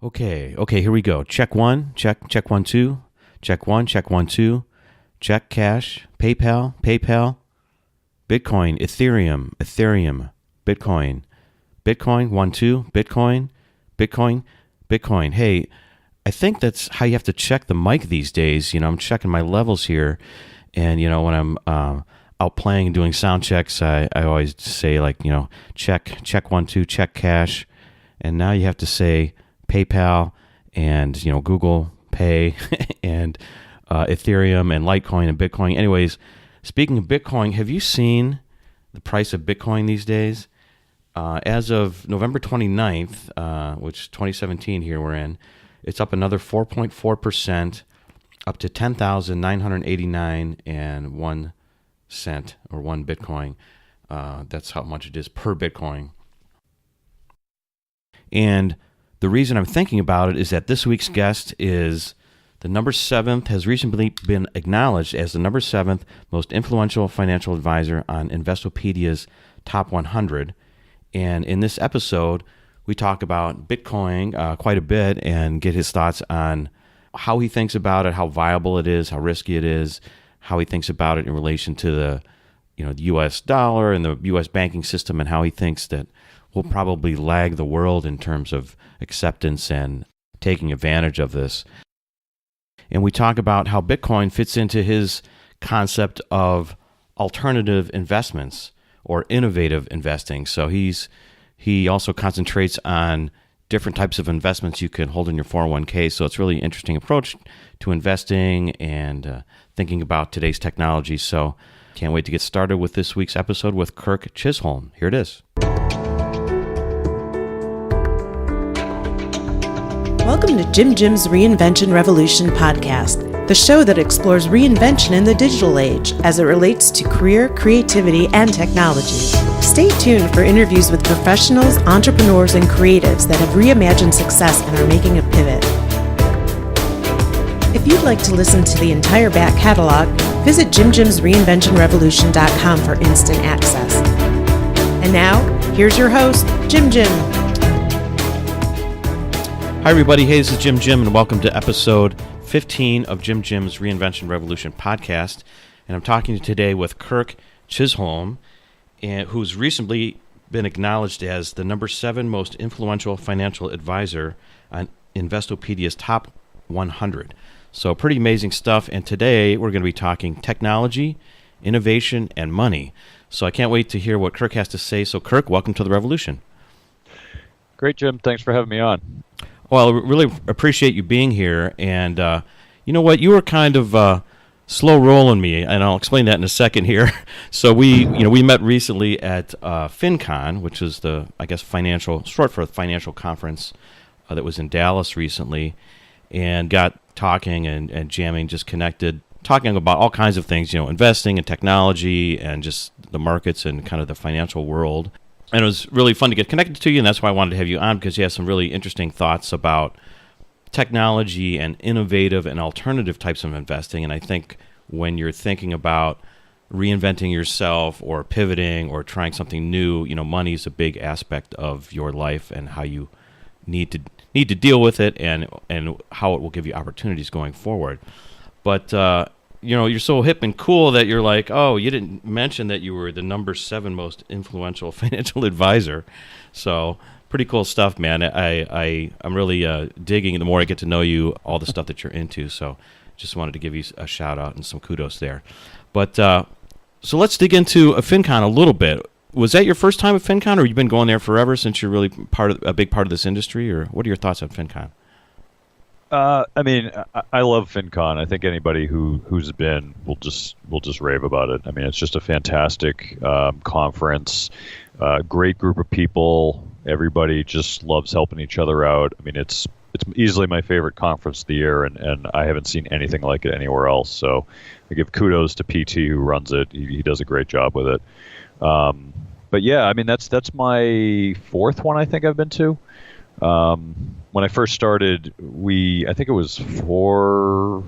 Okay, here we go. Check one, check 1, 2. Check 1, check 1, 2. Check cash, PayPal, Bitcoin, Ethereum, Bitcoin, 1, 2, Bitcoin. Hey, I think that's how you have to check the mic these days. I'm checking my levels here. And, when I'm out playing and doing sound checks, I always say check 1, 2, check cash. And now you have to say PayPal and, Google Pay and Ethereum and Litecoin and Bitcoin. Anyways, speaking of Bitcoin, have you seen the price of Bitcoin these days? As of November 29th, which 2017 here we're in, it's up another 4.4%, up to 10,989 and 1 cent or 1 Bitcoin. That's how much it is per Bitcoin. And the reason I'm thinking about it is that this week's guest is the number 7th, has recently been acknowledged as the number 7th most influential financial advisor on Investopedia's Top 100. And in this episode, we talk about Bitcoin quite a bit and get his thoughts on how he thinks about it, how viable it is, how risky it is, how he thinks about it in relation to the U.S. dollar and the U.S. banking system, and how he thinks that we'll probably lag the world in terms of acceptance and taking advantage of this. And we talk about how Bitcoin fits into his concept of alternative investments or innovative investing. So he also concentrates on different types of investments you can hold in your 401k. So it's really an interesting approach to investing and thinking about today's technology. So can't wait to get started with this week's episode with Kirk Chisholm. Here it is. Welcome to Jim's Reinvention Revolution podcast, the show that explores reinvention in the digital age as it relates to career, creativity, and technology. Stay tuned for interviews with professionals, entrepreneurs, and creatives that have reimagined success and are making a pivot. If you'd like to listen to the entire back catalog, visit jimreinventionrevolution.com for instant access. And now, here's your host, Jim. Hi, everybody. Hey, this is Jim, and welcome to episode 15 of Jim's Reinvention Revolution podcast. And I'm talking today with Kirk Chisholm, who's recently been acknowledged as the number 7 most influential financial advisor on Investopedia's Top 100. So pretty amazing stuff. And today we're going to be talking technology, innovation, and money. So I can't wait to hear what Kirk has to say. So Kirk, welcome to the revolution. Great, Jim. Thanks for having me on. Well, I really appreciate you being here. And you know what? You were kind of slow rolling me, and I'll explain that in a second here. So we met recently at FinCon, which is the, short for financial conference that was in Dallas recently, and got talking and jamming, just connected, talking about all kinds of things, investing and technology and just the markets and kind of the financial world. And it was really fun to get connected to you, and that's why I wanted to have you on, because you have some really interesting thoughts about technology and innovative and alternative types of investing. And I think when you're thinking about reinventing yourself or pivoting or trying something new, money is a big aspect of your life and how you need to deal with it and how it will give you opportunities going forward. But you're so hip and cool that you're like, oh, you didn't mention that you were the number 7 most influential financial advisor. So pretty cool stuff, man. I'm really digging the more I get to know you, all the stuff that you're into. So just wanted to give you a shout out and some kudos there. But so let's dig into a FinCon a little bit. Was that your first time at FinCon, or you've been going there forever since you're really a big part of this industry? Or what are your thoughts on FinCon? I love FinCon. I think anybody who's been will just rave about it. I mean, it's just a fantastic conference, great group of people. Everybody just loves helping each other out. I mean, it's easily my favorite conference of the year, and I haven't seen anything like it anywhere else. So I give kudos to PT who runs it. He does a great job with it. But yeah, I mean, that's my 4th one I think I've been to. When I first started, I think it was 4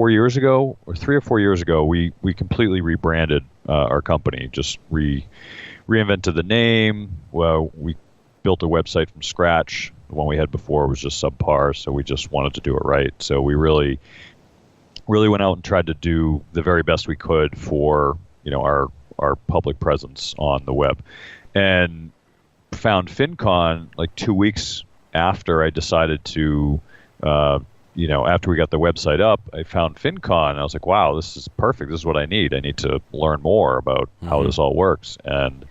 years ago, or 3 or 4 years ago, we completely rebranded our company, just reinvented the name. Well, we built a website from scratch, The one we had before was just subpar, so we just wanted to do it right. So we really went out and tried to do the very best we could for, our public presence on the web. And found FinCon like 2 weeks after I decided to, after we got the website up, I found FinCon and I was like, wow, this is perfect. This is what I need. I need to learn more about how this all works. And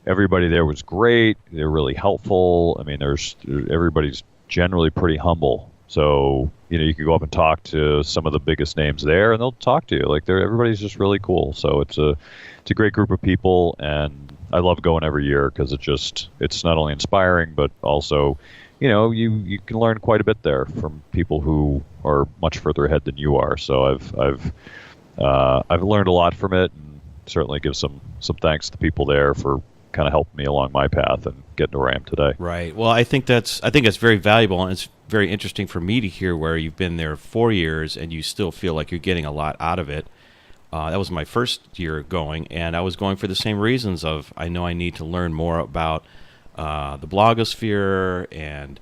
everybody there was great. They're really helpful. I mean, everybody's generally pretty humble. So, you can go up and talk to some of the biggest names there and they'll talk to you. Like everybody's just really cool. So it's a great group of people, and I love going every year because it's not only inspiring, but also, you can learn quite a bit there from people who are much further ahead than you are. So I've learned a lot from it, and certainly give some thanks to people there for kind of helping me along my path and getting to where I am today. Right. Well, I think it's very valuable, and it's very interesting for me to hear where you've been there 4 years and you still feel like you're getting a lot out of it. That was my first year going, and I was going for the same reasons of I know I need to learn more about the blogosphere and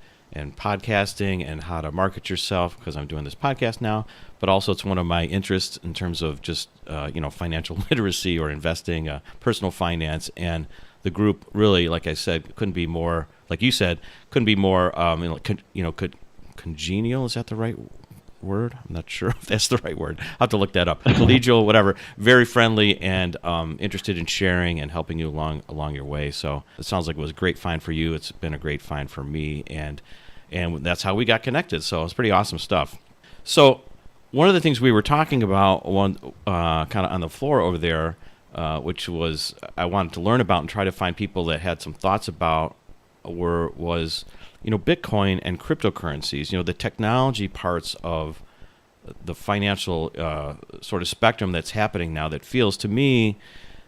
podcasting and how to market yourself, because I'm doing this podcast now, but also it's one of my interests in terms of just financial literacy or investing, personal finance, and the group really, like I said, couldn't be more, like you said, couldn't be more congenial. Is that the right word? I'm not sure if that's the right word. I'll have to look that up. Collegial, whatever. Very friendly and interested in sharing and helping you along your way. So it sounds like it was a great find for you. It's been a great find for me, and that's how we got connected. So it's pretty awesome stuff. So one of the things we were talking about kind of on the floor over there, which was I wanted to learn about and try to find people that had some thoughts about was Bitcoin and cryptocurrencies, the technology parts of the financial sort of spectrum that's happening now that feels to me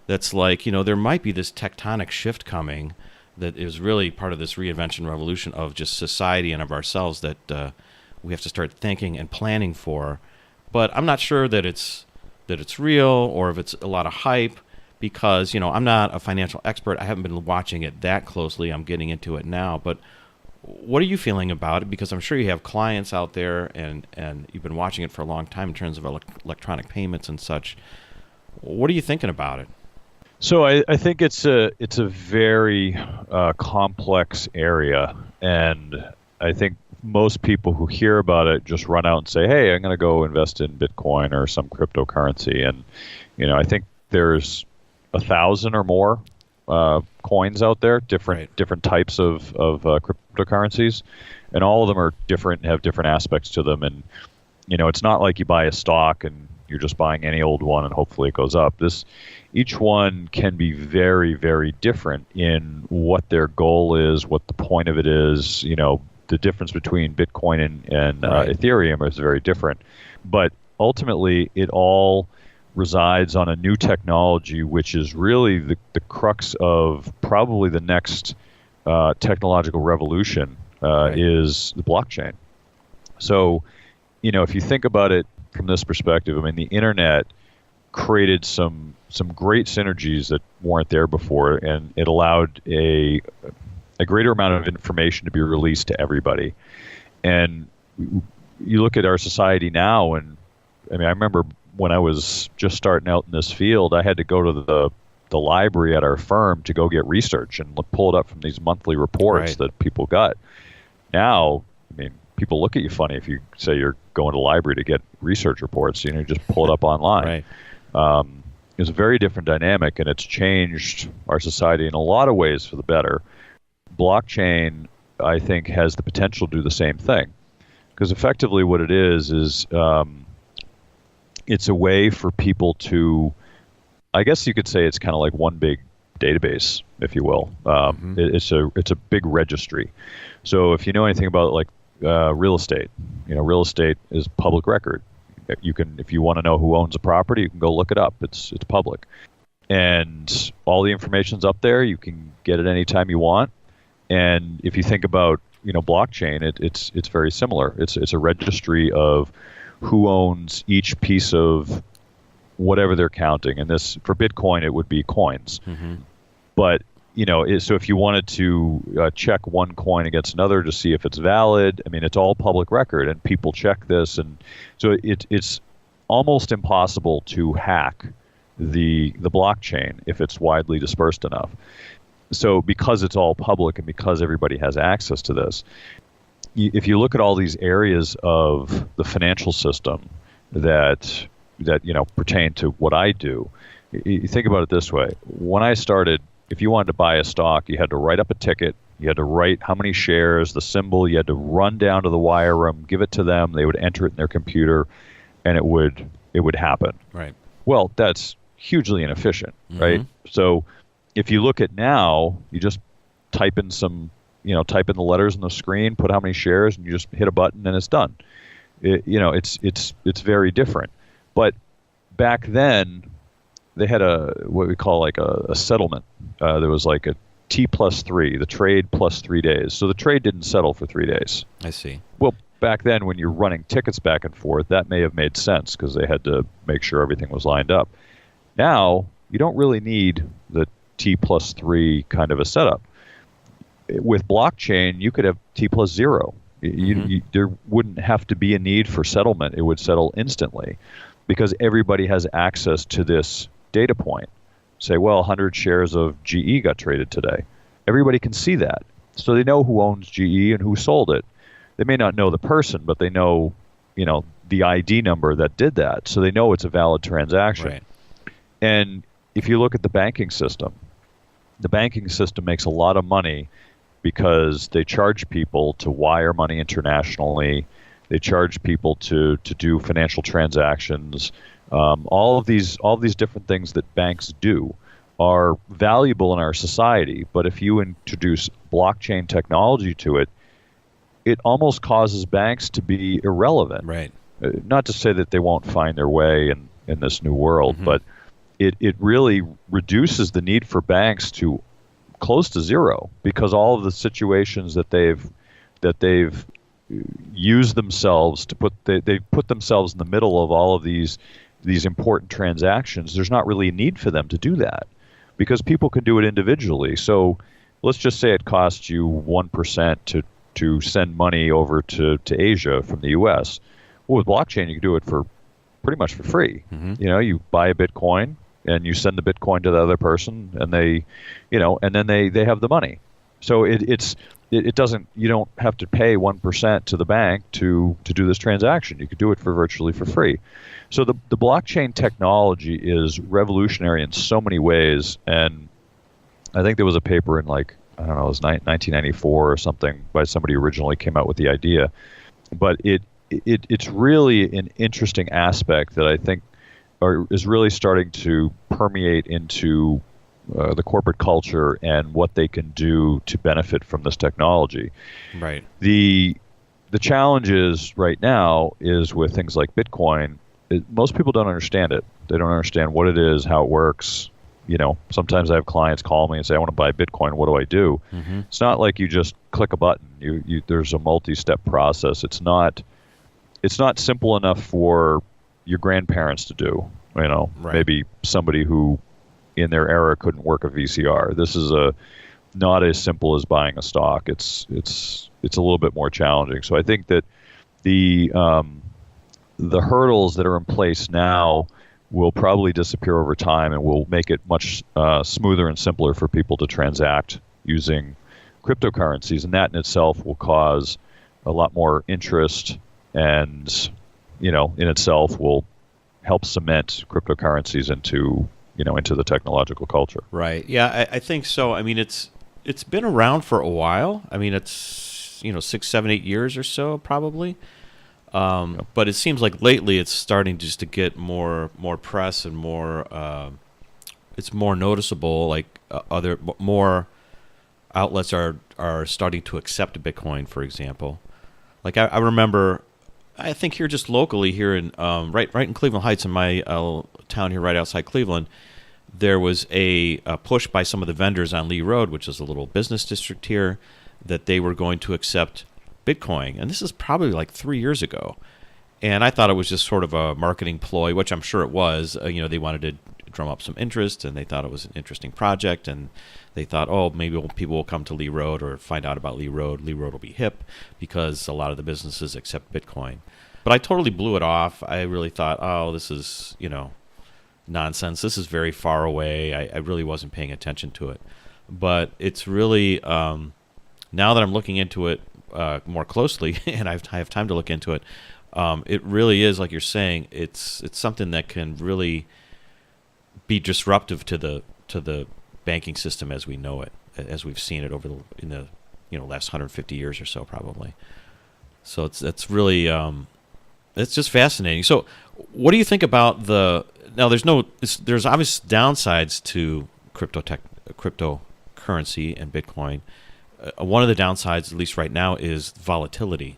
that's like, there might be this tectonic shift coming that is really part of this reinvention revolution of just society and of ourselves that we have to start thinking and planning for. But I'm not sure that it's real or if it's a lot of hype, because, I'm not a financial expert. I haven't been watching it that closely. I'm getting into it now. But what are you feeling about it? Because I'm sure you have clients out there and you've been watching it for a long time in terms of electronic payments and such. What are you thinking about it? So I think it's a very complex area, and I think most people who hear about it just run out and say, hey, I'm going to go invest in Bitcoin or some cryptocurrency. And, I think there's 1,000 or more coins out there, different types of cryptocurrencies, and all of them are different and have different aspects to them. And, it's not like you buy a stock and you're just buying any old one and hopefully it goes up. Each one can be very, very different in what their goal is, what the point of it is. The difference between Bitcoin and Ethereum is very different. But ultimately, it all resides on a new technology, which is really the crux of probably the next technological revolution, is the blockchain. So, if you think about it from this perspective, I mean, the internet created some great synergies that weren't there before, and it allowed a greater amount of information to be released to everybody. And you look at our society now, and I remember when I was just starting out in this field, I had to go to the library at our firm to go get research and pull it up from these monthly reports that people got. Now, people look at you funny if you say you're going to the library to get research reports. You just pull it up online. It's a very different dynamic, and it's changed our society in a lot of ways for the better. Blockchain, I think, has the potential to do the same thing, because effectively what it is it's a way for people to, I guess you could say it's kind of like one big database, if you will. It's a big registry. So if you know anything about real estate, real estate is public record. You can, if you want to know who owns a property, you can go look it up. It's public, and all the information's up there. You can get it anytime you want. And if you think about blockchain, it's very similar. It's a registry of who owns each piece of whatever they're counting. And this, for Bitcoin, it would be coins. But So if you wanted to check one coin against another to see if it's valid, I mean, it's all public record, and people check this, and so it's almost impossible to hack the blockchain if it's widely dispersed enough. So because it's all public and because everybody has access to this, if you look at all these areas of the financial system that pertain to what I do, you think about it this way. When I started, if you wanted to buy a stock, you had to write up a ticket, you had to write how many shares, the symbol, you had to run down to the wire room, give it to them, they would enter it in their computer, and it would happen. Right. Well, that's hugely inefficient, right? So if you look at now, you just type in the letters on the screen, put how many shares, and you just hit a button and it's done. It's very different. But back then, they had what we call like a settlement. There was like a T+3, the trade plus 3 days. So the trade didn't settle for 3 days. I see. Well, back then when you're running tickets back and forth, that may have made sense because they had to make sure everything was lined up. Now, you don't really need the T+3 kind of a setup. With blockchain, you could have T+0. There wouldn't have to be a need for settlement. It would settle instantly because everybody has access to this data point. Say, well, 100 shares of GE got traded today. Everybody can see that. So they know who owns GE and who sold it. They may not know the person, but they know, the ID number that did that. So they know it's a valid transaction. Right. And if you look at the banking system makes a lot of money because they charge people to wire money internationally. They charge people to do financial transactions. All of these different things that banks do are valuable in our society. But if you introduce blockchain technology to it, it almost causes banks to be irrelevant. Right. Not to say that they won't find their way in this new world, but it really reduces the need for banks to close to zero because all of the situations that they've used themselves to they've put themselves in the middle of all of these important transactions. There's not really a need for them to do that because people can do it individually. So let's just say it costs you 1% to send money over to Asia from the U.S. Well, with blockchain, you can do it for pretty much for free. You buy a Bitcoin and you send the Bitcoin to the other person, and they have the money. So it doesn't. You don't have to pay 1% to the bank to do this transaction. You could do it for virtually for free. So the blockchain technology is revolutionary in so many ways, and I think there was a paper in it was 1994 or something by somebody who originally came out with the idea. But it's really an interesting aspect that I think is really starting to permeate into the corporate culture and what they can do to benefit from this technology. Right. The challenge is right now is with things like Bitcoin. Most people don't understand it. They don't understand what it is, how it works. Sometimes I have clients call me and say, I want to buy Bitcoin. What do I do? It's not like you just click a button. There's a multi-step process. It's not simple enough for your grandparents to do. Right. Maybe somebody who in their era couldn't work a VCR. This is not as simple as buying a stock. It's a little bit more challenging. So I think that the hurdles that are in place now will probably disappear over time and will make it much smoother and simpler for people to transact using cryptocurrencies, and that in itself will cause a lot more interest and in itself will help cement cryptocurrencies into the technological culture. Right. Yeah, I think so. I mean, it's been around for a while. I mean, it's 6, 7, 8 years or so probably. But it seems like lately it's starting just to get more press and more. It's more noticeable. Like more outlets are starting to accept Bitcoin, for example. Like I remember. I think here just locally here in right in Cleveland Heights in my town here right outside Cleveland, there was a push by some of the vendors on Lee Road, which is a little business district here, that they were going to accept Bitcoin. And this is probably like 3 years ago. And I thought it was just sort of a marketing ploy, which I'm sure it was. They wanted to drum up some interest, and they thought it was an interesting project, and they thought, oh, maybe people will come to Lee Road or find out about Lee Road. Lee Road will be hip because a lot of the businesses accept Bitcoin. But I totally blew it off. I really thought, oh, this is, nonsense. This is very far away. I really wasn't paying attention to it. But it's really, now that I'm looking into it more closely, and I have time to look into it, it really is, like you're saying, it's something that can really be disruptive to the banking system as we know it, as we've seen it in the last 150 years or so, probably. So it's really it's just fascinating. So, what do you think about now? There's obvious downsides to cryptocurrency and Bitcoin. One of the downsides, at least right now, is volatility.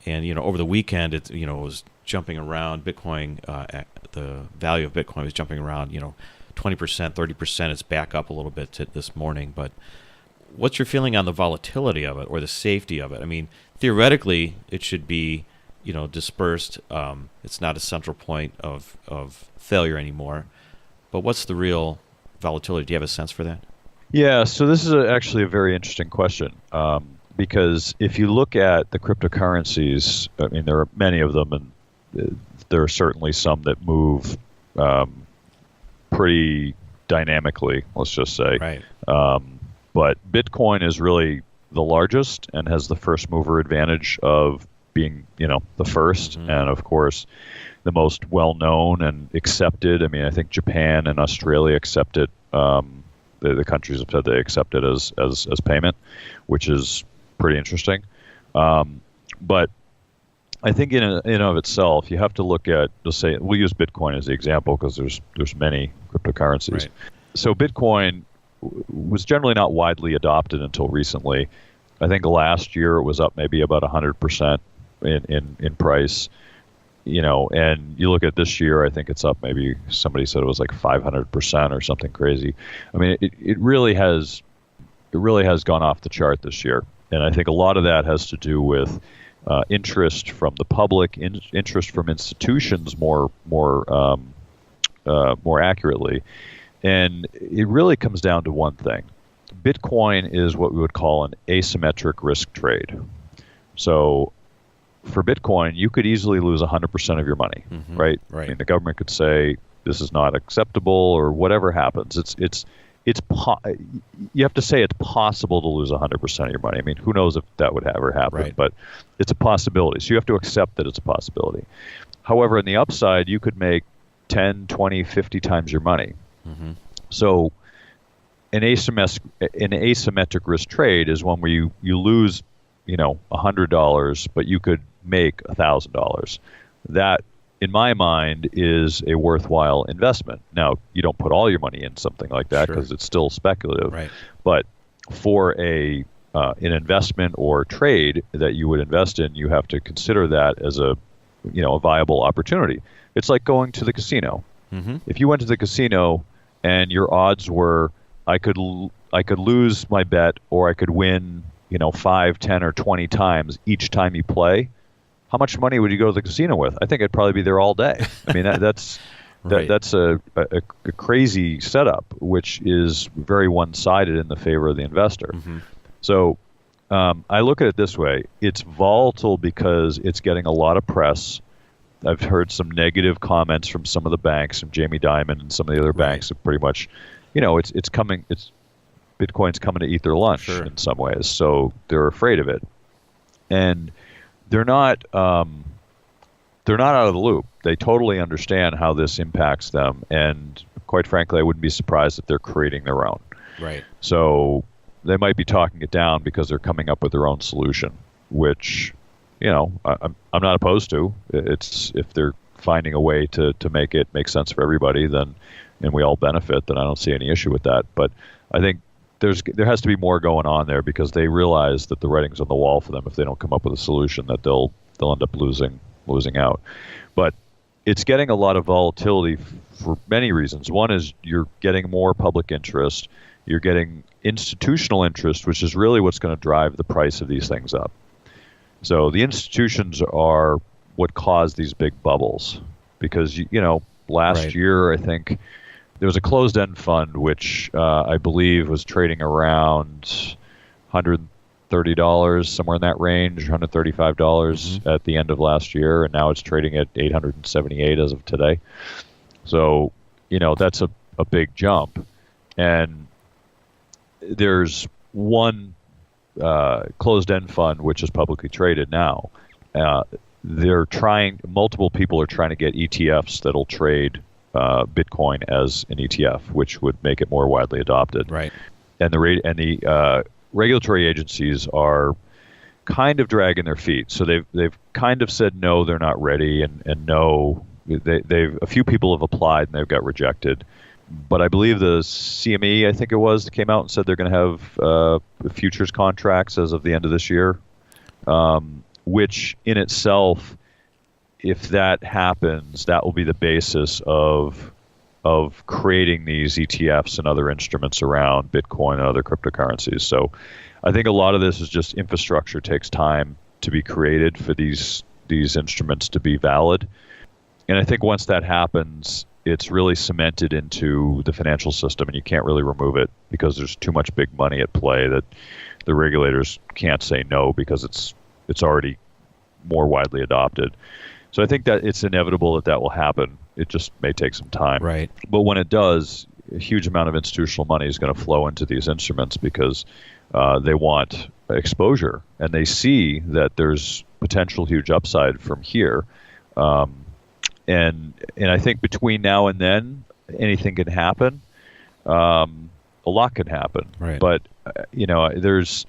And over the weekend, it was jumping around. Bitcoin, the value of Bitcoin was jumping around. 20%, 30%. It's back up a little bit this morning. But what's your feeling on the volatility of it or the safety of it? I mean, theoretically, it should be dispersed. It's not a central point of failure anymore. But what's the real volatility? Do you have a sense for that? Yeah, so this is actually a very interesting question. Because if you look at the cryptocurrencies, I mean, there are many of them, and there are certainly some that move pretty dynamically, let's just say. Right. But Bitcoin is really the largest and has the first mover advantage of being, the first, and of course, the most well-known and accepted. I mean, I think Japan and Australia accept it. The countries have said they accept it as payment, which is pretty interesting. But I think in and of itself, you have to look at, let's say, we'll use Bitcoin as the example because there's many cryptocurrencies. Right. So Bitcoin was generally not widely adopted until recently. I think last year it was up maybe about 100% in price. And you look at this year, I think it's up maybe, somebody said it was like 500% or something crazy. I mean, it really has gone off the chart this year. And I think a lot of that has to do with interest from the public, interest from institutions more accurately. And it really comes down to one thing. Bitcoin is what we would call an asymmetric risk trade. So for Bitcoin, you could easily lose 100% of your money, right? Right. I mean, the government could say this is not acceptable or whatever happens. You have to say it's possible to lose 100% of your money. I mean, who knows if that would ever happen, right. But it's a possibility. So you have to accept that it's a possibility. However, on the upside, you could make 10, 20, 50 times your money. So an asymmetric risk trade is one where you lose, $100, but you could make $1,000. That, in my mind, is a worthwhile investment. Now, you don't put all your money in something like that because it's still speculative. Right. But for an investment or trade that you would invest in, you have to consider that as a viable opportunity. It's like going to the casino. If you went to the casino and your odds were I could lose my bet or I could win 5, 10, or 20 times each time you play, how much money would you go to the casino with? I think I'd probably be there all day. I mean, that's right. that's a crazy setup, which is very one-sided in the favor of the investor. So I look at it this way. It's volatile because it's getting a lot of press. I've heard some negative comments from some of the banks, from Jamie Dimon and some of the other banks that pretty much, Bitcoin's coming to eat their lunch in some ways. So they're afraid of it. And they're not out of the loop. They totally understand how this impacts them. And quite frankly, I wouldn't be surprised if they're creating their own. Right. So they might be talking it down because they're coming up with their own solution, which, I'm not opposed to. It's if they're finding a way to make it make sense for everybody, then, and we all benefit, then I don't see any issue with that. But I think there has to be more going on there because they realize that the writing's on the wall for them if they don't come up with a solution, that they'll end up losing out. But it's getting a lot of volatility for many reasons. One is you're getting more public interest. You're getting institutional interest, which is really what's going to drive the price of these things up. So the institutions are what caused these big bubbles because, last year, I think there was a closed-end fund which I believe was trading around $130, somewhere in that range, $135 at the end of last year, and now it's trading at $878 as of today. So, that's a big jump. And there's one closed-end fund which is publicly traded now. Multiple people are trying to get ETFs that'll trade Bitcoin as an ETF, which would make it more widely adopted. Right. And the regulatory agencies are kind of dragging their feet. So they've kind of said no, they're not ready, and no, a few people have applied and they've got rejected. But I believe the CME, I think it was, came out and said they're going to have futures contracts as of the end of this year, which in itself, if that happens, that will be the basis of creating these ETFs and other instruments around Bitcoin and other cryptocurrencies. So I think a lot of this is just infrastructure takes time to be created for these instruments to be valid. And I think once that happens, it's really cemented into the financial system, and you can't really remove it because there's too much big money at play that the regulators can't say no because it's already more widely adopted. So I think that it's inevitable that will happen. It just may take some time. Right. But when it does, a huge amount of institutional money is going to flow into these instruments because they want exposure, and they see that there's potential huge upside from here. And I think between now and then, anything can happen. A lot can happen. Right. But there's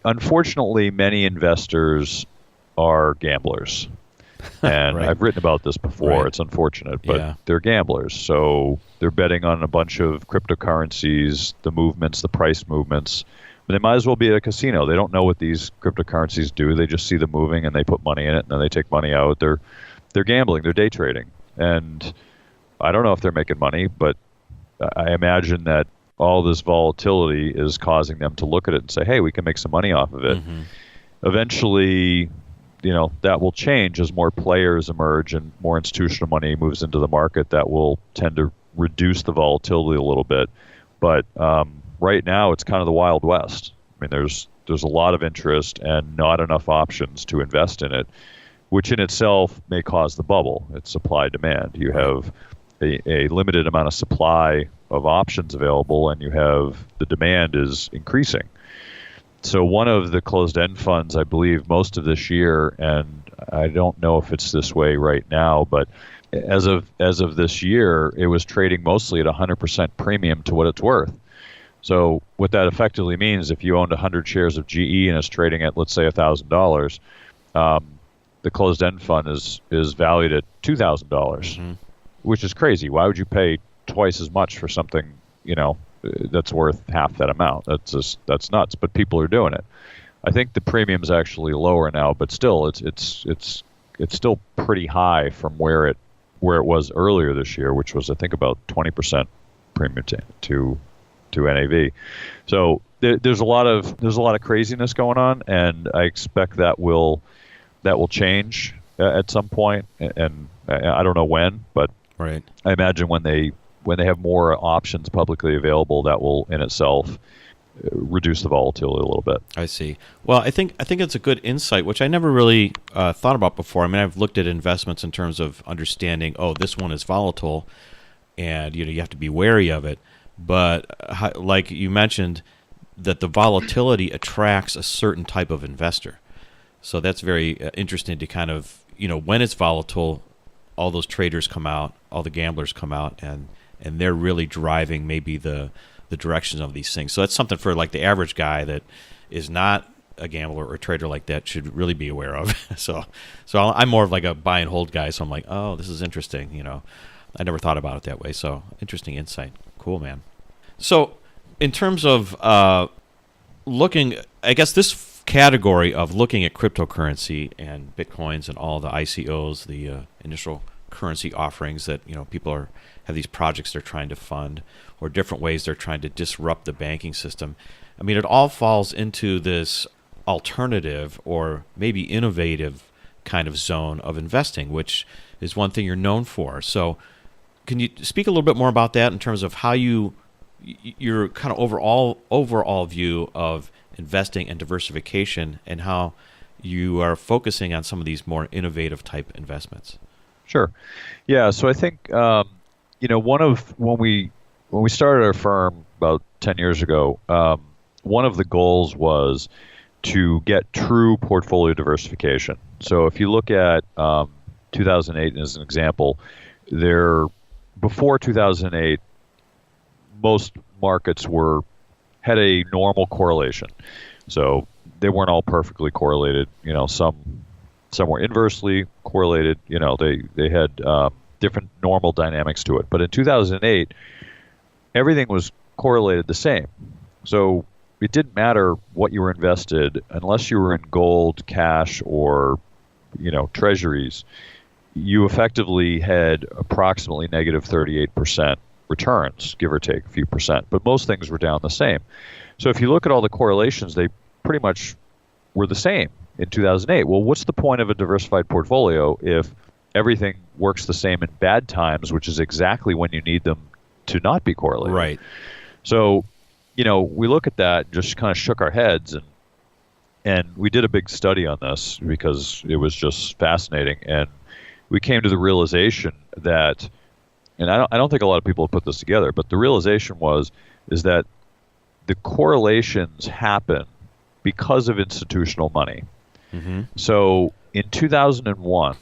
unfortunately many investors are gamblers, and Right. I've written about this before. Right. It's unfortunate, but Yeah. they're gamblers. So they're betting on a bunch of cryptocurrencies, the movements, the price movements. But they might as well be at a casino. They don't know what these cryptocurrencies do. They just see them moving and they put money in it, and then they take money out. They're gambling. They're day trading. And I don't know if they're making money, but I imagine that all this volatility is causing them to look at it and say, hey, we can make some money off of it. Mm-hmm. Eventually, that will change as more players emerge and more institutional money moves into the market. That will tend to reduce the volatility a little bit. But right now, it's kind of the Wild West. I mean, there's a lot of interest and not enough options to invest in it, which in itself may cause the bubble. It's supply-demand. You have a limited amount of supply of options available, and you have the demand is increasing. So one of the closed-end funds, I believe, most of this year, and I don't know if it's this way right now, but as of this year, it was trading mostly at 100% premium to what it's worth. So what that effectively means, if you owned 100 shares of GE and it's trading at, let's say, $1,000, the closed-end fund is valued at $2,000, which is crazy. Why would you pay twice as much for something, that's worth half that amount? That's nuts. But people are doing it. I think the premium is actually lower now, but still, it's still pretty high from where it was earlier this year, which was I think about 20% premium to NAV. So there's a lot of craziness going on, and I expect that will change at some point, and I don't know when, but Right. I imagine when they have more options publicly available, that will in itself reduce the volatility a little bit. I see. Well, I think it's a good insight, which I never really thought about before. I mean, I've looked at investments in terms of understanding, this one is volatile, and you have to be wary of it. But like you mentioned, that the volatility attracts a certain type of investor. So that's very interesting to kind of, when it's volatile, all those traders come out, all the gamblers come out, and they're really driving maybe the directions of these things. So that's something for like the average guy that is not a gambler or a trader like that should really be aware of. So I'm more of like a buy and hold guy. So I'm like, this is interesting. I never thought about it that way. So interesting insight. Cool, man. So in terms of looking, I guess this category of looking at cryptocurrency and Bitcoins and all the ICOs, the initial currency offerings that people have these projects they're trying to fund, or different ways they're trying to disrupt the banking system. I mean, it all falls into this alternative or maybe innovative kind of zone of investing, which is one thing you're known for. So can you speak a little bit more about that in terms of how your kind of overall view of investing and diversification, and how you are focusing on some of these more innovative type investments? Sure. Yeah. So I think when we started our firm about 10 years ago, one of the goals was to get true portfolio diversification. So if you look at 2008 as an example, before 2008, most markets had a normal correlation. So they weren't all perfectly correlated. Some were inversely correlated. They had different normal dynamics to it. But in 2008, everything was correlated the same. So it didn't matter what you were invested, unless you were in gold, cash, or treasuries. You effectively had approximately negative 38% returns, give or take a few percent. But most things were down the same. So if you look at all the correlations, they pretty much were the same in 2008. Well, what's the point of a diversified portfolio if everything works the same in bad times, which is exactly when you need them to not be correlated? Right. So, we look at that and just kind of shook our heads, and we did a big study on this because it was just fascinating. And we came to the realization that, and I don't think a lot of people have put this together, but the realization is that the correlations happen because of institutional money. Mm-hmm. So in 2001,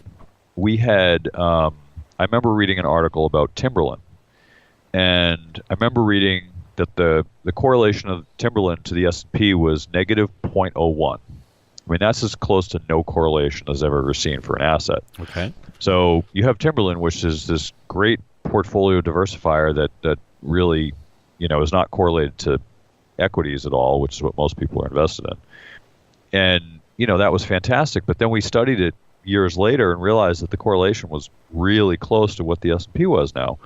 we had, I remember reading an article about Timberland, and I remember reading that the correlation of Timberland to the S&P was negative 0.01. I mean, that's as close to no correlation as I've ever seen for an asset. Okay. So you have Timberland, which is this great portfolio diversifier that really, is not correlated to equities at all, which is what most people are invested in. And, that was fantastic. But then we studied it years later and realized that the correlation was really close to what the S&P was now.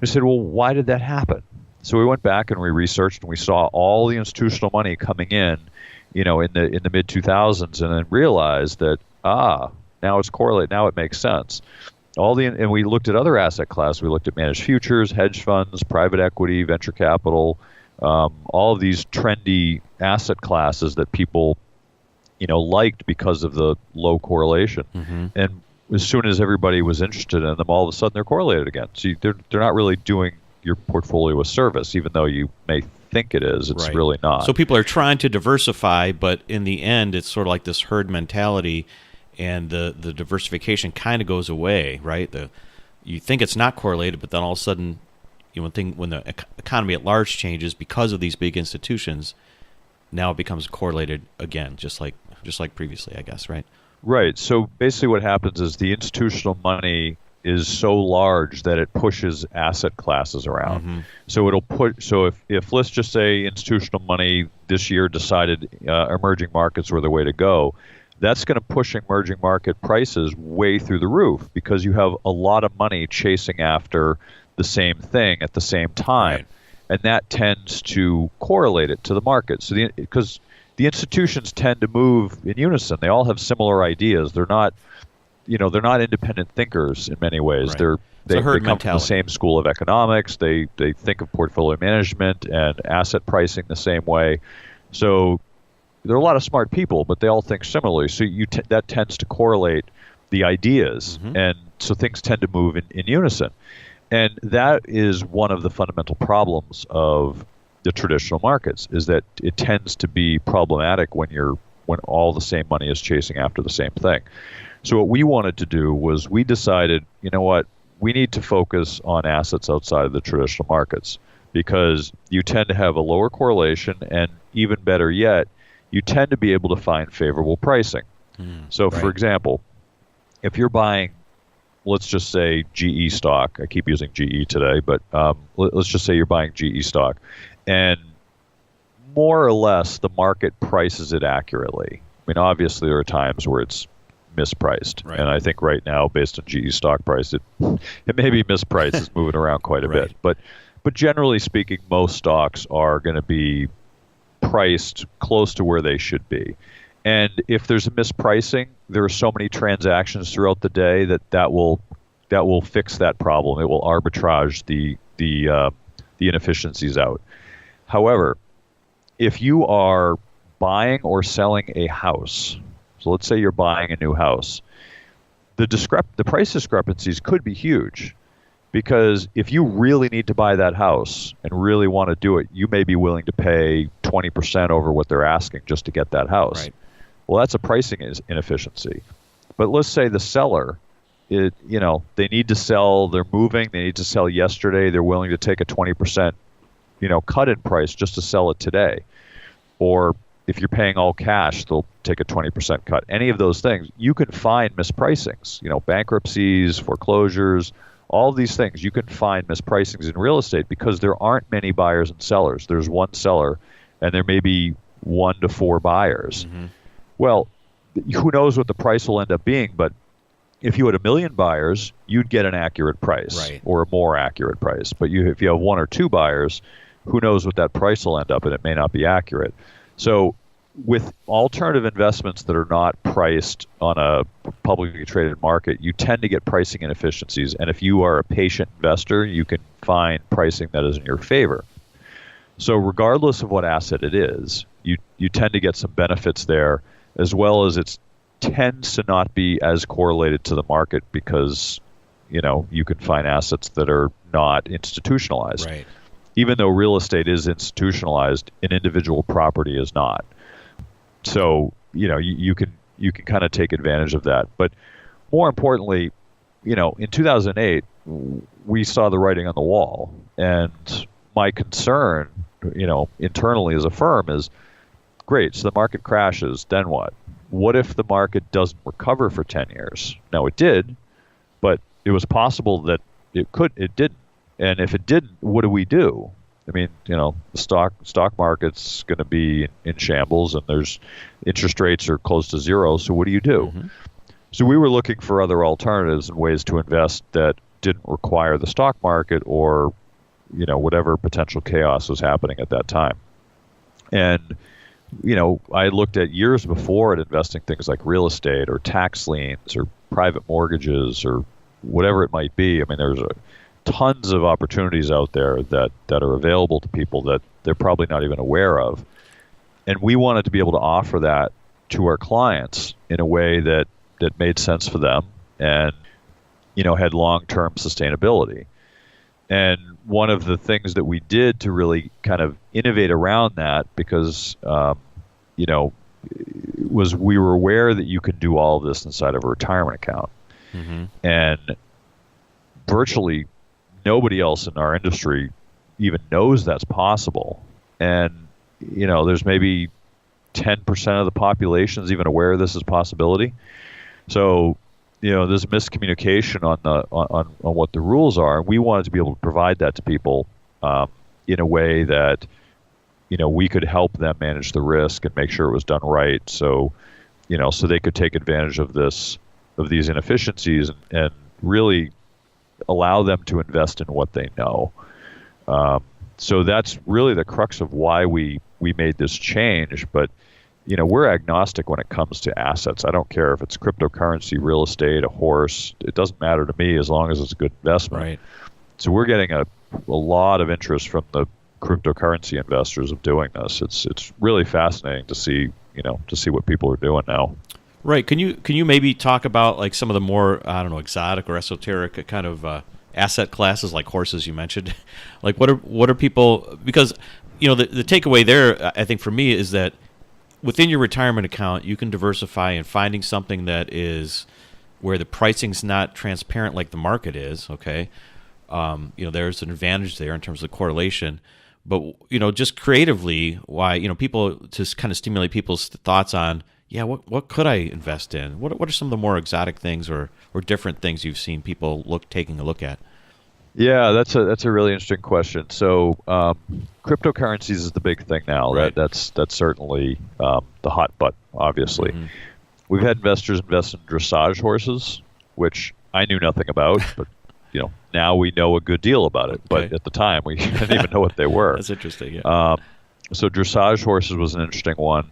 We said, well, why did that happen? So we went back and we researched, and we saw all the institutional money coming in, in the mid 2000s, and then realized that now it's correlated. Now it makes sense. And we looked at other asset classes. We looked at managed futures, hedge funds, private equity, venture capital, all of these trendy asset classes that people, liked because of the low correlation. Mm-hmm. And as soon as everybody was interested in them, all of a sudden they're correlated again. So they're not really doing your portfolio a service, even though you may think it is. It's really not. So people are trying to diversify, but in the end, it's sort of like this herd mentality, and the diversification kind of goes away, right? You think it's not correlated, but then all of a sudden, when the economy at large changes because of these big institutions, now it becomes correlated again, just like previously, I guess, right? Right. So basically, what happens is the institutional money is so large that it pushes asset classes around. Mm-hmm. So if let's just say institutional money this year decided emerging markets were the way to go, that's going to push emerging market prices way through the roof, because you have a lot of money chasing after the same thing at the same time. Right. And that tends to correlate it to the market. So because the institutions tend to move in unison. They all have similar ideas. They're not independent thinkers in many ways. Right. They come from the same school of economics. They think of portfolio management and asset pricing the same way. So there are a lot of smart people, but they all think similarly. So that tends to correlate the ideas, mm-hmm. and so things tend to move in unison. And that is one of the fundamental problems of the traditional markets, is that it tends to be problematic when all the same money is chasing after the same thing. So what we wanted to do was we decided, we need to focus on assets outside of the traditional markets, because you tend to have a lower correlation, and even better yet, you tend to be able to find favorable pricing. So, right. For example, if you're buying, let's just say GE stock, I keep using GE today, but let's just say you're buying GE stock, and more or less the market prices it accurately. I mean, obviously there are times where it's mispriced, right. And I think right now, based on GE stock price, it may be mispriced. It's moving around quite a bit, but generally speaking, most stocks are going to be priced close to where they should be. And if there's a mispricing, there are so many transactions throughout the day that will fix that problem. It will arbitrage the inefficiencies out. However, if you are buying or selling a house, so let's say you're buying a new house, the price discrepancies could be huge, because if you really need to buy that house and really want to do it, you may be willing to pay 20% over what they're asking just to get that house. Right. Well, that's a pricing inefficiency. But let's say the seller, they need to sell, they're moving, they need to sell yesterday, they're willing to take a 20% cut in price just to sell it today. Or if you're paying all cash, they'll take a 20% cut. Any of those things, you can find mispricings. Bankruptcies, foreclosures, all of these things, you can find mispricings in real estate because there aren't many buyers and sellers. There's one seller, and there may be 1 to 4 buyers. Mm-hmm. Well, who knows what the price will end up being, but if you had 1 million buyers, you'd get an accurate price, right, or a more accurate price. But if you have 1 or 2 buyers, who knows what that price will end up, and it may not be accurate. So with alternative investments that are not priced on a publicly traded market, you tend to get pricing inefficiencies. And if you are a patient investor, you can find pricing that is in your favor. So regardless of what asset it is, you tend to get some benefits there, as well as it tends to not be as correlated to the market because, you can find assets that are not institutionalized. Right. Even though real estate is institutionalized, an individual property is not. So, you can kind of take advantage of that. But more importantly, in 2008, we saw the writing on the wall. And my concern, internally as a firm is, great, so the market crashes, then what? What if the market doesn't recover for 10 years? Now, it did, but it was possible that it didn't. And if it didn't, what do we do? I mean, the stock market's going to be in shambles, and there's interest rates are close to zero. So what do you do? Mm-hmm. So we were looking for other alternatives and ways to invest that didn't require the stock market or, whatever potential chaos was happening at that time. And, I looked at years before at investing things like real estate or tax liens or private mortgages or whatever it might be. I mean, there's tons of opportunities out there that are available to people that they're probably not even aware of. And we wanted to be able to offer that to our clients in a way that made sense for them and, had long-term sustainability. And one of the things that we did to really kind of innovate around that, because, was we were aware that you could do all of this inside of a retirement account. Mm-hmm. And virtually nobody else in our industry even knows that's possible. And, there's maybe 10% of the population is even aware this is a possibility. So, there's miscommunication on what the rules are. We wanted to be able to provide that to people in a way that, we could help them manage the risk and make sure it was done right. So, so they could take advantage of these inefficiencies and really allow them to invest in what they know. So that's really the crux of why we made this change. But, we're agnostic when it comes to assets. I don't care if it's cryptocurrency, real estate, a horse. It doesn't matter to me as long as it's a good investment. Right. So we're getting a lot of interest from the cryptocurrency investors of doing this. It's really fascinating to see, what people are doing now. Right. Can you maybe talk about like some of the more, exotic or esoteric kind of asset classes like horses you mentioned? Like what are people, because the takeaway there I think for me is that within your retirement account you can diversify in finding something that is where the pricing's not transparent like the market is, okay? There's an advantage there in terms of the correlation. But just creatively, why people to kind of stimulate people's thoughts on, what could I invest in? What are some of the more exotic things or different things you've seen people taking a look at? Yeah, that's a really interesting question. So cryptocurrencies is the big thing now. Right. That's certainly the hot button, obviously. Mm-hmm. We've had investors invest in dressage horses, which I knew nothing about, but now we know a good deal about it. Okay. But at the time, we didn't even know what they were. That's interesting. Yeah. So dressage horses was an interesting one.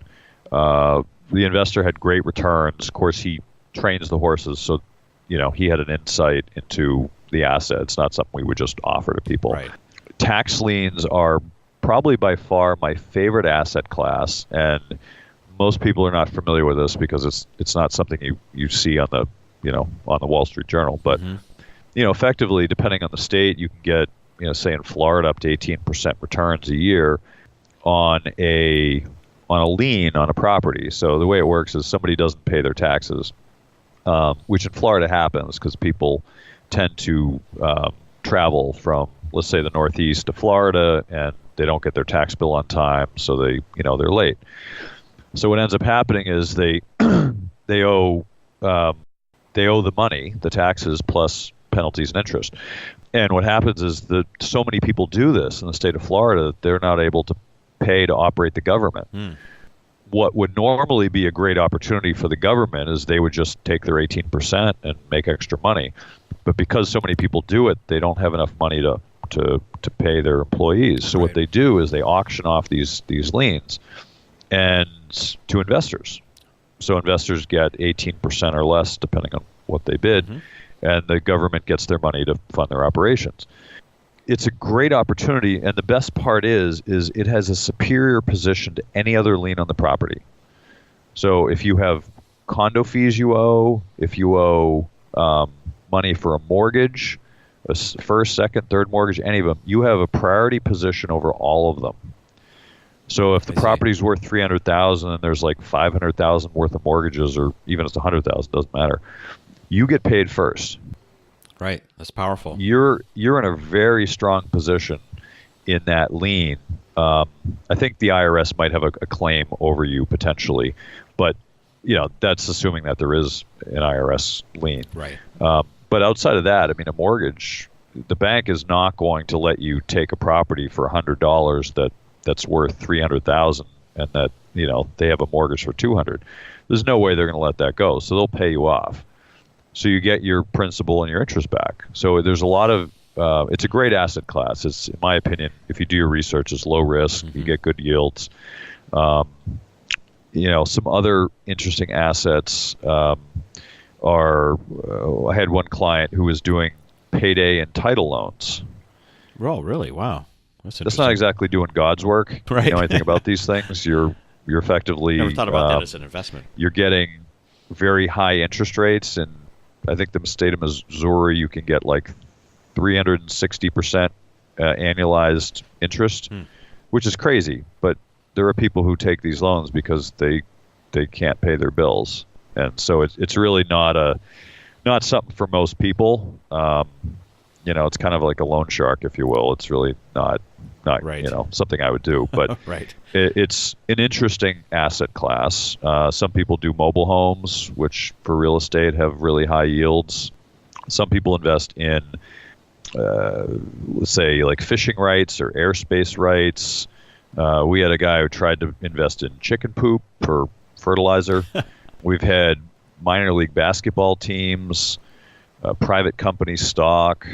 The investor had great returns. Of course, he trains the horses, so he had an insight into the asset. It's not something we would just offer to people. Right. Tax liens are probably by far my favorite asset class, and most people are not familiar with this because it's not something you see on the on the Wall Street Journal. But effectively, depending on the state, you can get say in Florida up to 18% returns a year on a lien on a property. So the way it works is somebody doesn't pay their taxes, which in Florida happens because people tend to travel from, let's say, the Northeast to Florida, and they don't get their tax bill on time, so they're late. So what ends up happening is they owe the money, the taxes plus penalties and interest. And what happens is that so many people do this in the state of Florida that they're not able to pay to operate the government. What would normally be a great opportunity for the government is they would just take their 18% and make extra money. But because so many people do it, they don't have enough money to pay their employees. So what they do is they auction off these liens and to investors. So investors get 18% or less depending on what they bid, and the government gets their money to fund their operations. It's a great opportunity, and the best part is it has a superior position to any other lien on the property. So if you have condo fees you owe, if you owe money for a mortgage, a first, second, third mortgage, any of them, you have a priority position over all of them. So if the property's worth $300,000 and there's like $500,000 worth of mortgages, or even if it's $100,000, doesn't matter, you get paid first. Right. That's powerful. You're in a very strong position in that lien. I think the IRS might have a claim over you potentially, but that's assuming that there is an IRS lien. Right. But outside of that, I mean, a mortgage, the bank is not going to let you take a property for $100 that's worth $300,000 and that they have a mortgage for $200. There's no way they're going to let that go, so they'll pay you off. So you get your principal and your interest back. So there's a lot of it's a great asset class. It's, in my opinion, if you do your research, it's low risk. You get good yields. Some other interesting assets are. I had one client who was doing payday and title loans. Oh, really? Wow. That's not exactly doing God's work. Right. You know anything about these things? You're effectively never thought about that as an investment. You're getting very high interest rates, and I think the state of Missouri, you can get like 360% annualized interest, which is crazy. But there are people who take these loans because they can't pay their bills, and so it's really not something for most people. It's kind of like a loan shark, if you will. It's really not right. Something I would do, but right. It's an interesting asset class. Some people do mobile homes, which for real estate have really high yields. Some people invest in, let's say, like fishing rights or airspace rights. We had a guy who tried to invest in chicken poop for fertilizer. We've had minor league basketball teams, private company stock.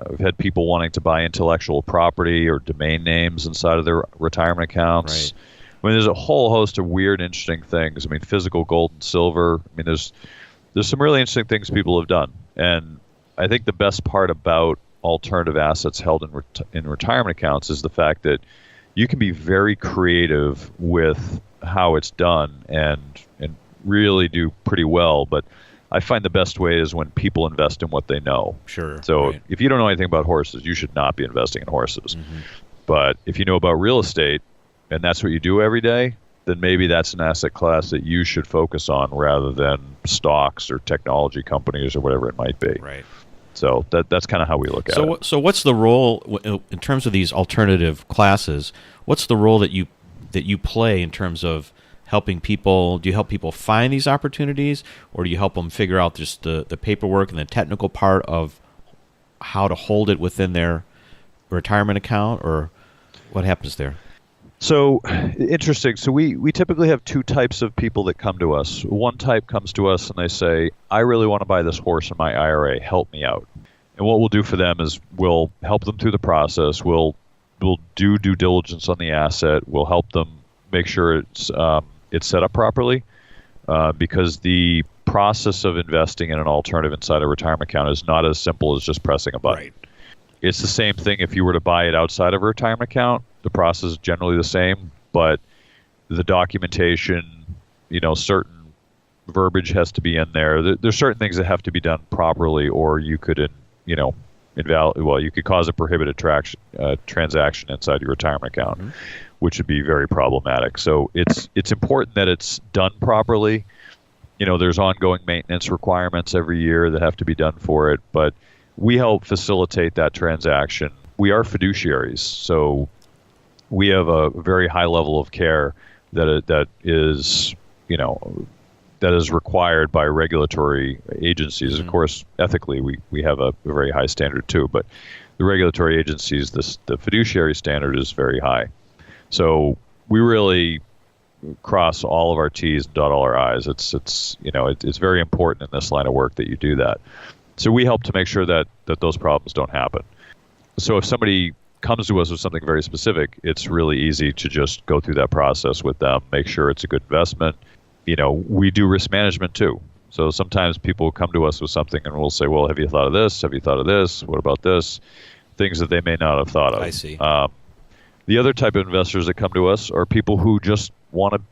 We've had people wanting to buy intellectual property or domain names inside of their retirement accounts. Right. I mean, there's a whole host of weird, interesting things. I mean, physical gold and silver. I mean, there's some really interesting things people have done. And I think the best part about alternative assets held in retirement accounts is the fact that you can be very creative with how it's done and really do pretty well. But I find the best way is when people invest in what they know. Sure. So right. if you don't know anything about horses, you should not be investing in horses. But if you know about real estate and that's what you do every day, then maybe that's an asset class that you should focus on rather than stocks or technology companies or whatever it might be. Right. So that's kind of how we look at it. So what's the role in terms of these alternative classes? What's the role that you play in terms of helping people? Do you help people find these opportunities, or do you help them figure out just the paperwork and the technical part of how to hold it within their retirement account, or what happens there? So interesting. So we typically have two types of people that come to us. One type comes to us and they say, I really want to buy this horse in my IRA. Help me out. And what we'll do for them is we'll help them through the process. We'll do due diligence on the asset. We'll help them make sure it's set up properly, because the process of investing in an alternative inside a retirement account is not as simple as just pressing a button. Right. It's the same thing if you were to buy it outside of a retirement account. The process is generally the same, but the documentation, certain verbiage has to be in there. There's certain things that have to be done properly, or you could, you could cause a prohibited transaction inside your retirement account, which would be very problematic. So it's important that it's done properly. There's ongoing maintenance requirements every year that have to be done for it, but we help facilitate that transaction. We are fiduciaries, so we have a very high level of care that is required by regulatory agencies. Of course, ethically, we have a very high standard too, but the regulatory agencies, the fiduciary standard is very high. So we really cross all of our T's and dot all our I's. It's very important in this line of work that you do that. So we help to make sure that those problems don't happen. So if somebody comes to us with something very specific, it's really easy to just go through that process with them, make sure it's a good investment. We do risk management too. So sometimes people come to us with something and we'll say, well, have you thought of this? Have you thought of this? What about this? Things that they may not have thought of. I see. The other type of investors that come to us are people who just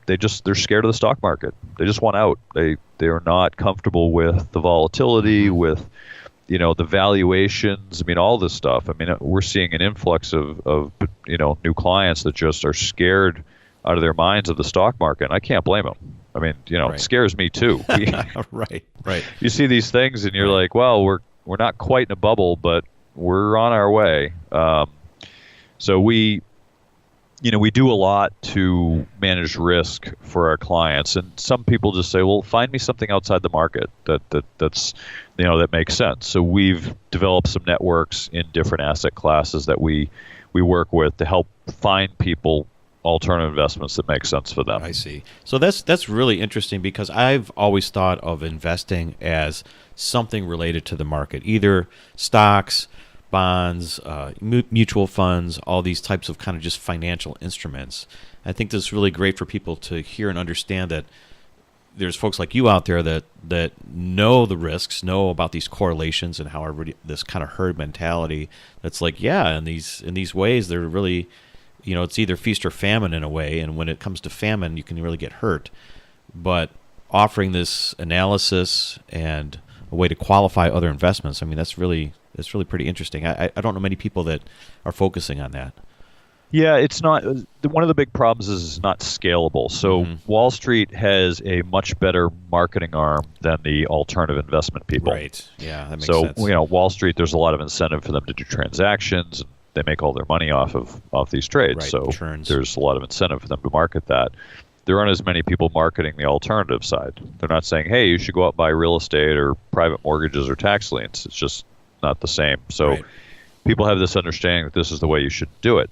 they're scared of the stock market. They just want out. They are not comfortable with the volatility, with the valuations. All this stuff. We're seeing an influx of new clients that just are scared out of their minds of the stock market. And I can't blame them. Right. It scares me too. Right. You see these things and you're like, well, we're not quite in a bubble, but we're on our way. So we do a lot to manage risk for our clients, and some people just say, well, find me something outside the market that's that makes sense. So we've developed some networks in different asset classes that we work with to help find people alternative investments that make sense for them. I see. So that's really interesting, because I've always thought of investing as something related to the market, either stocks, bonds, mutual funds, all these types of kind of just financial instruments. I think this is really great for people to hear and understand that there's folks like you out there that know the risks, know about these correlations, and how everybody, this kind of herd mentality that's like, in these ways, they're really, it's either feast or famine in a way, and when it comes to famine, you can really get hurt. But offering this analysis and a way to qualify other investments, that's really pretty interesting. I don't know many people that are focusing on that. Yeah, it's not. One of the big problems is it's not scalable. So Wall Street has a much better marketing arm than the alternative investment people. Right. Yeah, that makes sense. So Wall Street, there's a lot of incentive for them to do transactions. They make all their money off these trades. Right, so returns. There's a lot of incentive for them to market that. There aren't as many people marketing the alternative side. They're not saying, hey, you should go out and buy real estate or private mortgages or tax liens. It's just not the same. So people have this understanding that this is the way you should do it.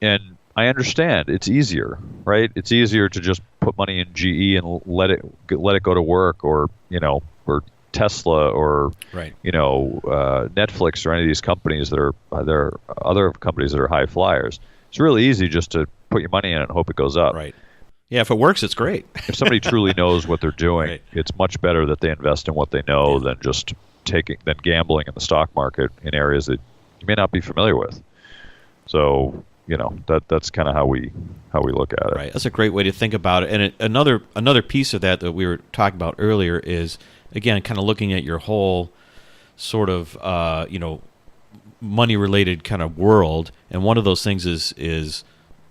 And I understand it's easier, right? It's easier to just put money in GE and let it go to work, or or Tesla, or Netflix, or any of these companies that are other companies that are high flyers. It's really easy just to put your money in it and hope it goes up. Right. Yeah, if it works, it's great. If somebody truly knows what they're doing, it's much better that they invest in what they know than just gambling in the stock market in areas that you may not be familiar with. So that's kind of how we look at it. Right. That's a great way to think about it. And another piece of that we were talking about earlier is, again, kind of looking at your whole sort of money related kind of world. And one of those things is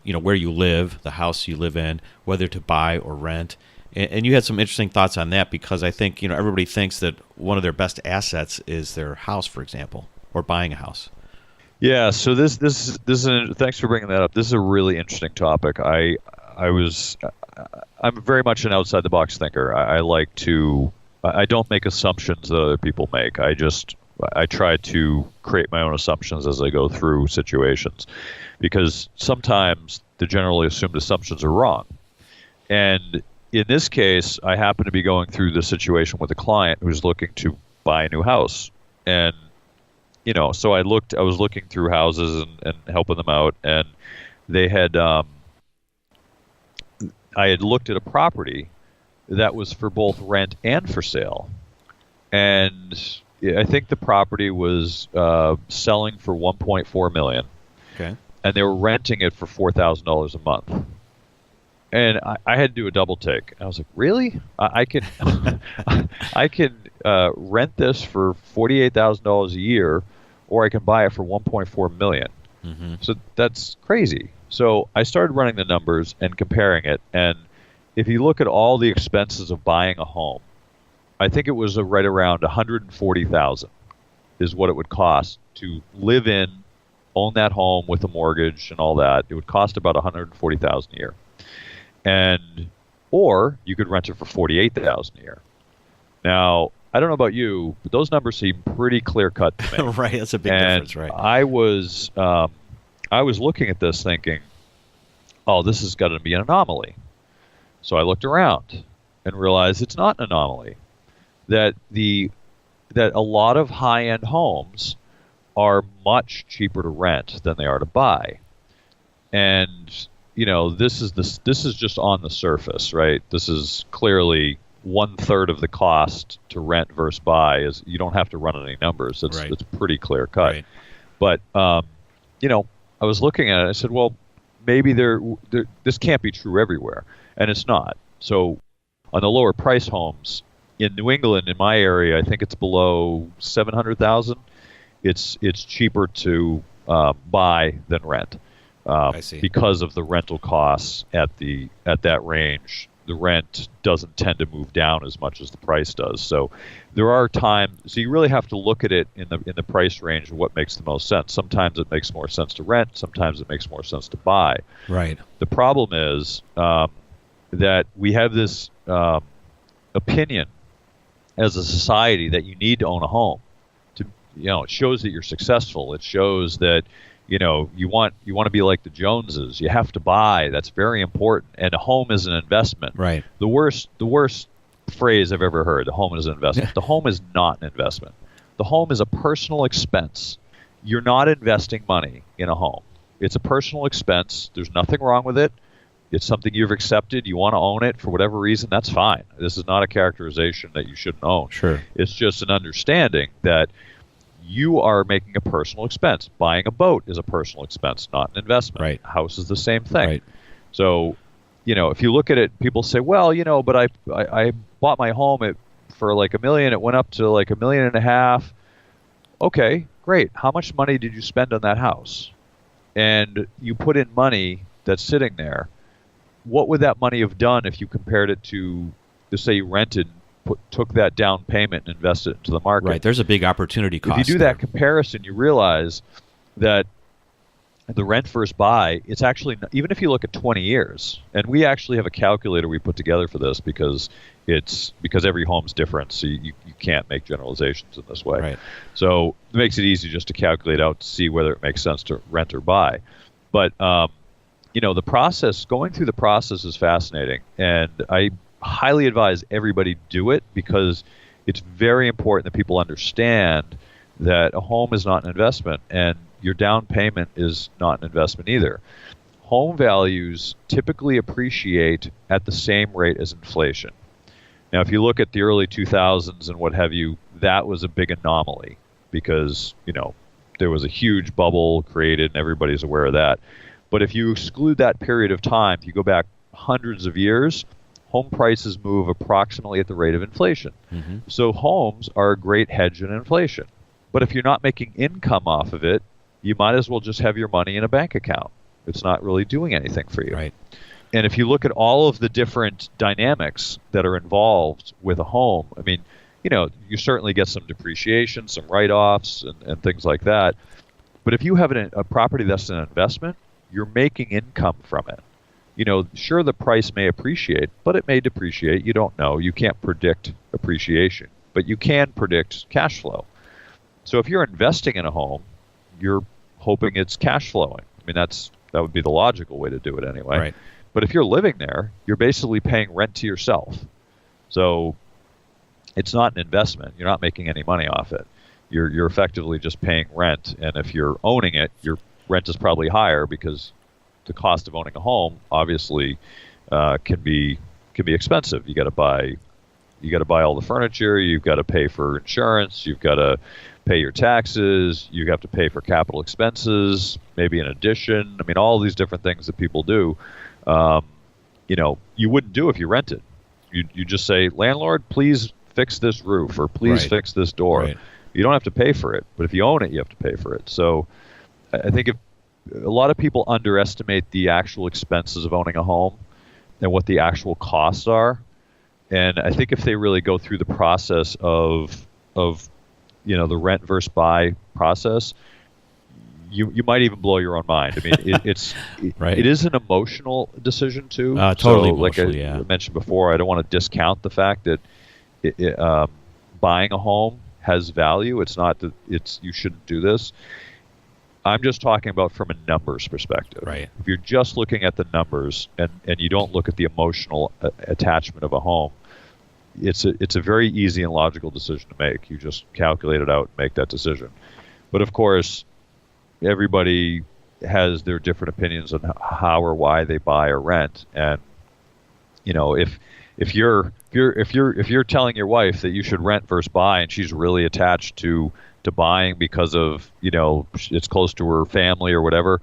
where you live, the house you live in, whether to buy or rent. And you had some interesting thoughts on that, because I think everybody thinks that one of their best assets is their house, for example, or buying a house. Yeah, so this is thanks for bringing that up. This is a really interesting topic. I'm very much an outside the box thinker. I don't make assumptions that other people make. I try to create my own assumptions as I go through situations, because sometimes the generally assumed assumptions are wrong. And in this case, I happen to be going through the situation with a client who's looking to buy a new house. And so I was looking through houses and helping them out, and they had, I had looked at a property that was for both rent and for sale. And I think the property was selling for $1.4 million. Okay. And they were renting it for $4,000 a month. And I had to do a double take. I was like, really? I can I can rent this for $48,000 a year, or I can buy it for $1.4 million. Mm-hmm. So that's crazy. So I started running the numbers and comparing it. And if you look at all the expenses of buying a home, I think it was right around $140,000 is what it would cost to live in, own that home with a mortgage and all that. It would cost about $140,000 a year. Or you could rent it for $48,000 a year. Now, I don't know about you, but those numbers seem pretty clear-cut to me. Right, that's a big difference, right? I was looking at this thinking, oh, this is going to be an anomaly. So I looked around and realized it's not an anomaly. That a lot of high-end homes are much cheaper to rent than they are to buy. And this is just on the surface, right? This is clearly 1/3 of the cost to rent versus buy. Is you don't have to run any numbers. It's pretty clear cut. Right. But I was looking at it. I said, well, maybe this can't be true everywhere, and it's not. So on the lower price homes in New England, in my area, I think it's below $700,000. It's cheaper to buy than rent. I see. Because of the rental costs at that range. The rent doesn't tend to move down as much as the price does. So there are times, so you really have to look at it in the price range of what makes the most sense. Sometimes it makes more sense to rent. Sometimes it makes more sense to buy. Right. The problem is that we have this opinion as a society that you need to own a home. It shows that you're successful. It shows that you want to be like the Joneses. You have to buy. That's very important. And a home is an investment. Right. The worst phrase I've ever heard, the home is an investment. The home is not an investment. The home is a personal expense. You're not investing money in a home. It's a personal expense. There's nothing wrong with it. It's something you've accepted. You want to own it for whatever reason. That's fine. This is not a characterization that you shouldn't own. Sure. It's just an understanding that you are making a personal expense. Buying a boat is a personal expense, not an investment. Right. A house is the same thing. Right. So, if you look at it, people say, well, but I bought my home for like $1 million. It went up to like $1.5 million. Okay, great. How much money did you spend on that house? And you put in money that's sitting there. What would that money have done if you compared it to, let's say you rented, took that down payment and invested it into the market? Right. There's a big opportunity cost. If you do that comparison, you realize that the rent versus buy, it's actually, even if you look at 20 years, and we actually have a calculator we put together for this because every home's different, so you can't make generalizations in this way. Right. So it makes it easy just to calculate out to see whether it makes sense to rent or buy. But, the process, going through the process is fascinating, and I highly advise everybody do it because it's very important that people understand that a home is not an investment and your down payment is not an investment either. Home values typically appreciate at the same rate as inflation. Now, if you look at the early 2000s and what have you, that was a big anomaly because, there was a huge bubble created and everybody's aware of that. But if you exclude that period of time, if you go back hundreds of years, home prices move approximately at the rate of inflation. Mm-hmm. So homes are a great hedge in inflation. But if you're not making income off of it, you might as well just have your money in a bank account. It's not really doing anything for you. Right. And if you look at all of the different dynamics that are involved with a home, I mean, you certainly get some depreciation, some write-offs, and things like that. But if you have a property that's an investment, you're making income from it. Sure, the price may appreciate, but it may depreciate. You don't know. You can't predict appreciation, but you can predict cash flow. So if you're investing in a home, you're hoping it's cash flowing. I mean, that would be the logical way to do it anyway. Right. But if you're living there, you're basically paying rent to yourself. So it's not an investment. You're not making any money off it. You're effectively just paying rent. And if you're owning it, your rent is probably higher because the cost of owning a home obviously can be can be expensive. You got to buy all the furniture. You've got to pay for insurance. You've got to pay your taxes. You have to pay for capital expenses, maybe in addition. I mean, all these different things that people do. You wouldn't do if you rented. You just say, landlord, please fix this roof, or please fix this door. Right. You don't have to pay for it, but if you own it, you have to pay for it. So I think if a lot of people underestimate the actual expenses of owning a home and what the actual costs are. And I think if they really go through the process of the rent versus buy process, you might even blow your own mind. I mean, it is an emotional decision too. Totally so, emotional, like I mentioned before, I don't want to discount the fact that buying a home has value. It's not that you shouldn't do this. I'm just talking about from a numbers perspective. Right. If you're just looking at the numbers and you don't look at the emotional attachment of a home, it's a very easy and logical decision to make. You just calculate it out and make that decision. But of course, everybody has their different opinions on how or why they buy or rent. And if you're telling your wife that you should rent versus buy, and she's really attached to buying because of it's close to her family or whatever,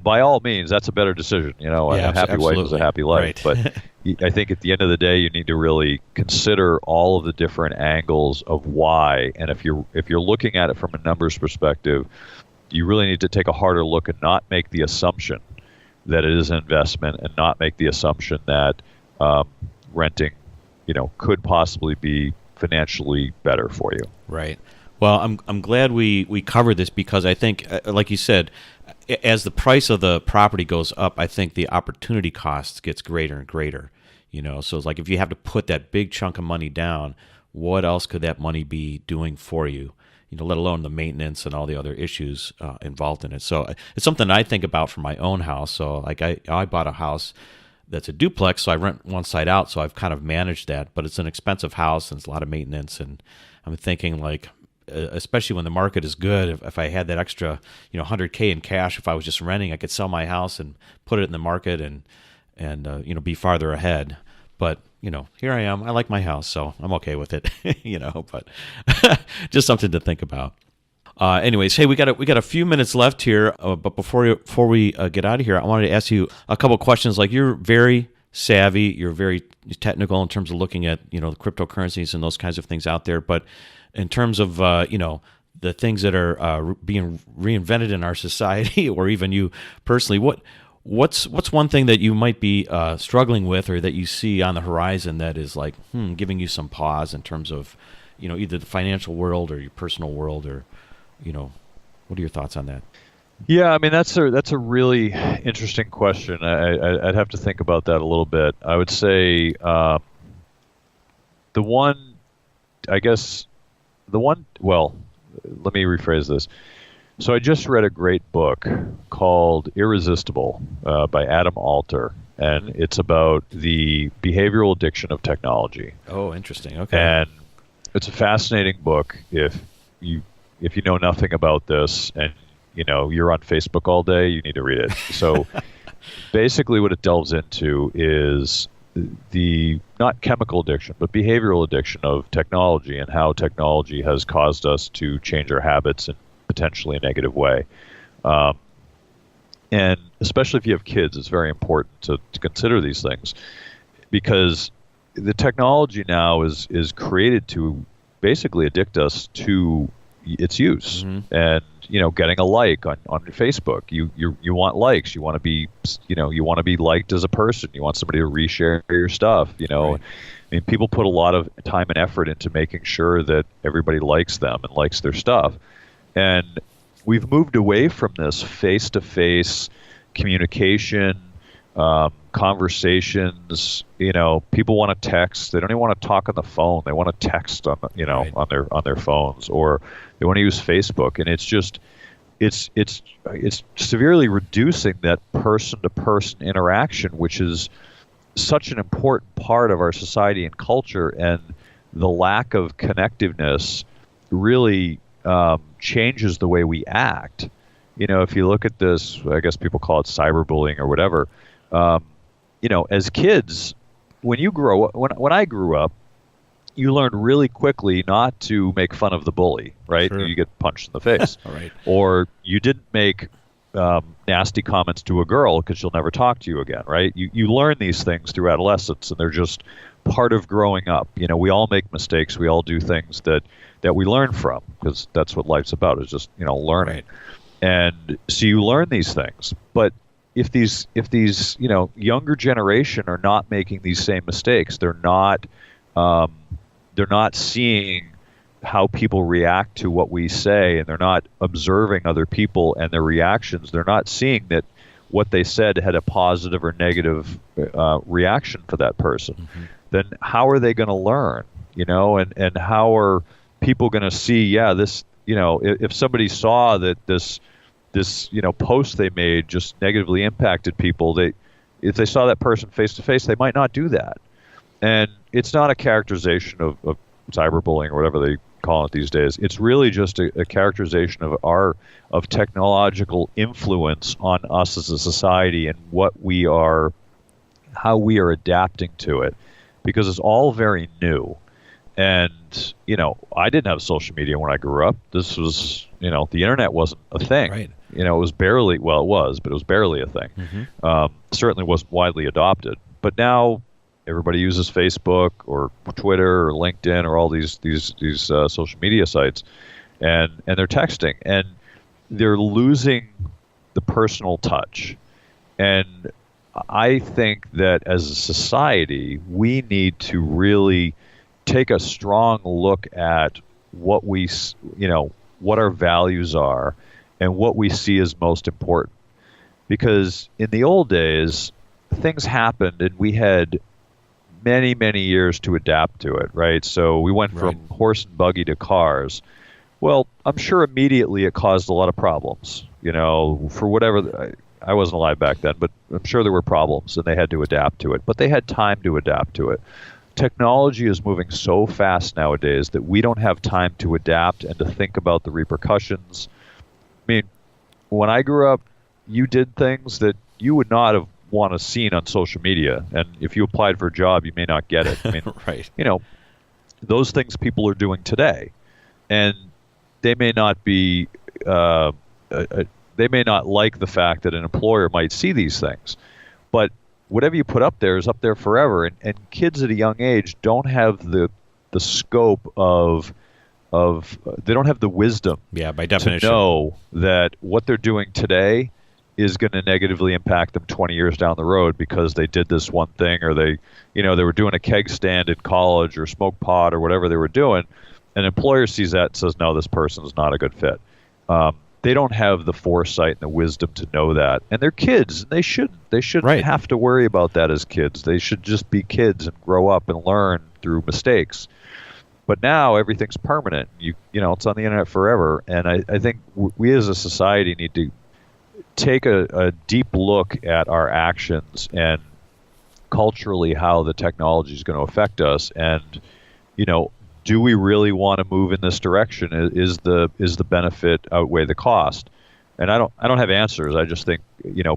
by all means, that's a better decision. A happy wife is a happy life. Right. But I think at the end of the day, you need to really consider all of the different angles of why. And if you're looking at it from a numbers perspective, you really need to take a harder look and not make the assumption that it is an investment, and not make the assumption that renting, could possibly be financially better for you. Right. Well, I'm glad we covered this, because I think, like you said, as the price of the property goes up, I think the opportunity cost gets greater and greater. So it's like, if you have to put that big chunk of money down, what else could that money be doing for you? Let alone the maintenance and all the other issues involved in it. So it's something I think about for my own house. So like I bought a house that's a duplex, so I rent one side out, so I've kind of managed that. But it's an expensive house, and it's a lot of maintenance. And I'm thinking, like, especially when the market is good, if I had that extra, $100K in cash, if I was just renting, I could sell my house and put it in the market and be farther ahead. But here I am. I like my house, so I'm okay with it. But just something to think about. Anyways, hey, we got a few minutes left here, but before we get out of here, I wanted to ask you a couple of questions. Like, you're very savvy, you're very technical in terms of looking at the cryptocurrencies and those kinds of things out there. But in terms of the things that are being reinvented in our society, or even you personally, what's one thing that you might be struggling with, or that you see on the horizon that is like giving you some pause in terms of either the financial world or your personal world, or what are your thoughts on that? Yeah, I mean, that's a really interesting question. I'd have to think about that a little bit. I would say well, let me rephrase this. So I just read a great book called Irresistible by Adam Alter, and it's about the behavioral addiction of technology. Oh, interesting. Okay. And it's a fascinating book if you know nothing about this, and you're on Facebook all day, you need to read it. So basically what it delves into is the not chemical addiction, but behavioral addiction of technology, and how technology has caused us to change our habits in potentially a negative way. And especially if you have kids, it's very important to consider these things, because the technology now is created to basically addict us to its use. Mm-hmm. And getting a like on your Facebook, you want likes, you want to be liked as a person, you want somebody to reshare your stuff. Right. I mean, people put a lot of time and effort into making sure that everybody likes them and likes their stuff, and we've moved away from this face-to-face communication, conversations. People want to text. They don't even want to talk on the phone. They want to text on Right. on their phones, or they want to use Facebook. And it's just it's severely reducing that person-to-person interaction, which is such an important part of our society and culture. And the lack of connectiveness really changes the way we act. If you look at this, I guess people call it cyberbullying or whatever. As kids, when I grew up, you learned really quickly not to make fun of the bully, right? Sure. You get punched in the face. All right. Or you didn't make nasty comments to a girl because she'll never talk to you again, right? You learn these things through adolescence, and they're just part of growing up. We all make mistakes. We all do things that we learn from, because that's what life's about, is just, learning. Right. And so you learn these things. But if these younger generation are not making these same mistakes, they're not seeing how people react to what we say, and they're not observing other people and their reactions. They're not seeing that what they said had a positive or negative reaction for that person. Mm-hmm. Then how are they going to learn? And how are people going to see? This. If somebody saw that this post they made just negatively impacted people, if they saw that person face to face, they might not do that. And it's not a characterization of cyberbullying or whatever they call it these days. It's really just a characterization of technological influence on us as a society and how we are adapting to it, because it's all very new. And I didn't have social media when I grew up. This was, the internet wasn't a thing. Right. It was barely, it was, but it was barely a thing. Mm-hmm. Certainly wasn't widely adopted. But now everybody uses Facebook or Twitter or LinkedIn or all these social media sites, and they're texting, and they're losing the personal touch. And I think that as a society, we need to really take a strong look at what what our values are and what we see as most important. Because in the old days, things happened and we had many, many years to adapt to it, right? So we went from horse and buggy to cars. Well, I'm sure immediately it caused a lot of problems, for whatever. I wasn't alive back then, but I'm sure there were problems and they had to adapt to it. But they had time to adapt to it. Technology is moving so fast nowadays that we don't have time to adapt and to think about the repercussions. I mean, when I grew up, you did things that you would not have want to seen on social media, and if you applied for a job, you may not get it. I mean, right. Those things people are doing today, and they may not be, they may not like the fact that an employer might see these things, but whatever you put up there is up there forever. And kids at a young age don't have the scope of they don't have the wisdom. Yeah, by definition. To know that what they're doing today is going to negatively impact them 20 years down the road because they did this one thing, or they were doing a keg stand in college or smoked pot or whatever they were doing. An employer sees that and says, no, this person's not a good fit. They don't have the foresight and the wisdom to know that. And they're kids. And they shouldn't have to worry about that as kids. They should just be kids and grow up and learn through mistakes. But now everything's permanent. It's on the internet forever. And I think we as a society need to take a deep look at our actions and culturally how the technology is going to affect us. And, do we really want to move in this direction? Is the benefit outweigh the cost? And I don't have answers. I just think,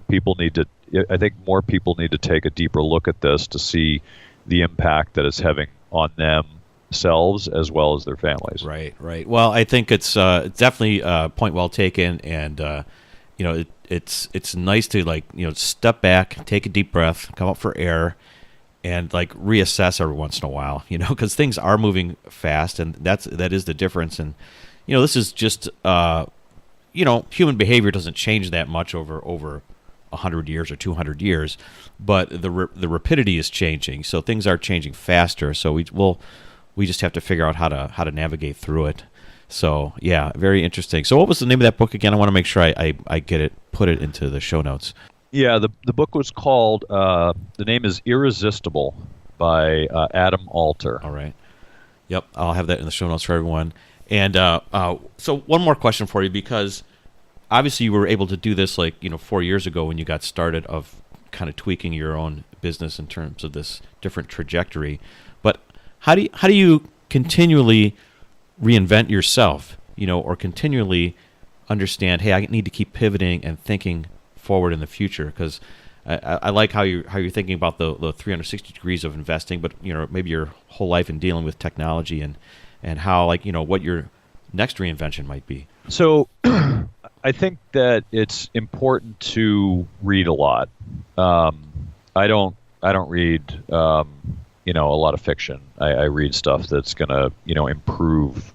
people need to, I think more people need to take a deeper look at this to see the impact that it's having on themselves as well as their families. Right. Well, I think it's definitely a point well taken, and it's nice to step back, take a deep breath, come up for air, and reassess every once in a while, because things are moving fast, and that is the difference. And this is just human behavior doesn't change that much over 100 years or 200 years, but the rapidity is changing, so things are changing faster. So we just have to figure out how to navigate through it. So yeah, very interesting. So what was the name of that book again? I want to make sure I get it, put it into the show notes. Yeah, the book was called, the name is Irresistible by Adam Alter. All right. Yep, I'll have that in the show notes for everyone. And so one more question for you, because obviously you were able to do this 4 years ago when you got started, of kind of tweaking your own business in terms of this different trajectory. But how do you continually reinvent yourself, or continually understand, hey, I need to keep pivoting and thinking forward in the future? Because I like how you're thinking about the 360 degrees of investing, but maybe your whole life in dealing with technology and how what your next reinvention might be. So I think that it's important to read a lot. I don't read a lot of fiction. I read stuff that's going to improve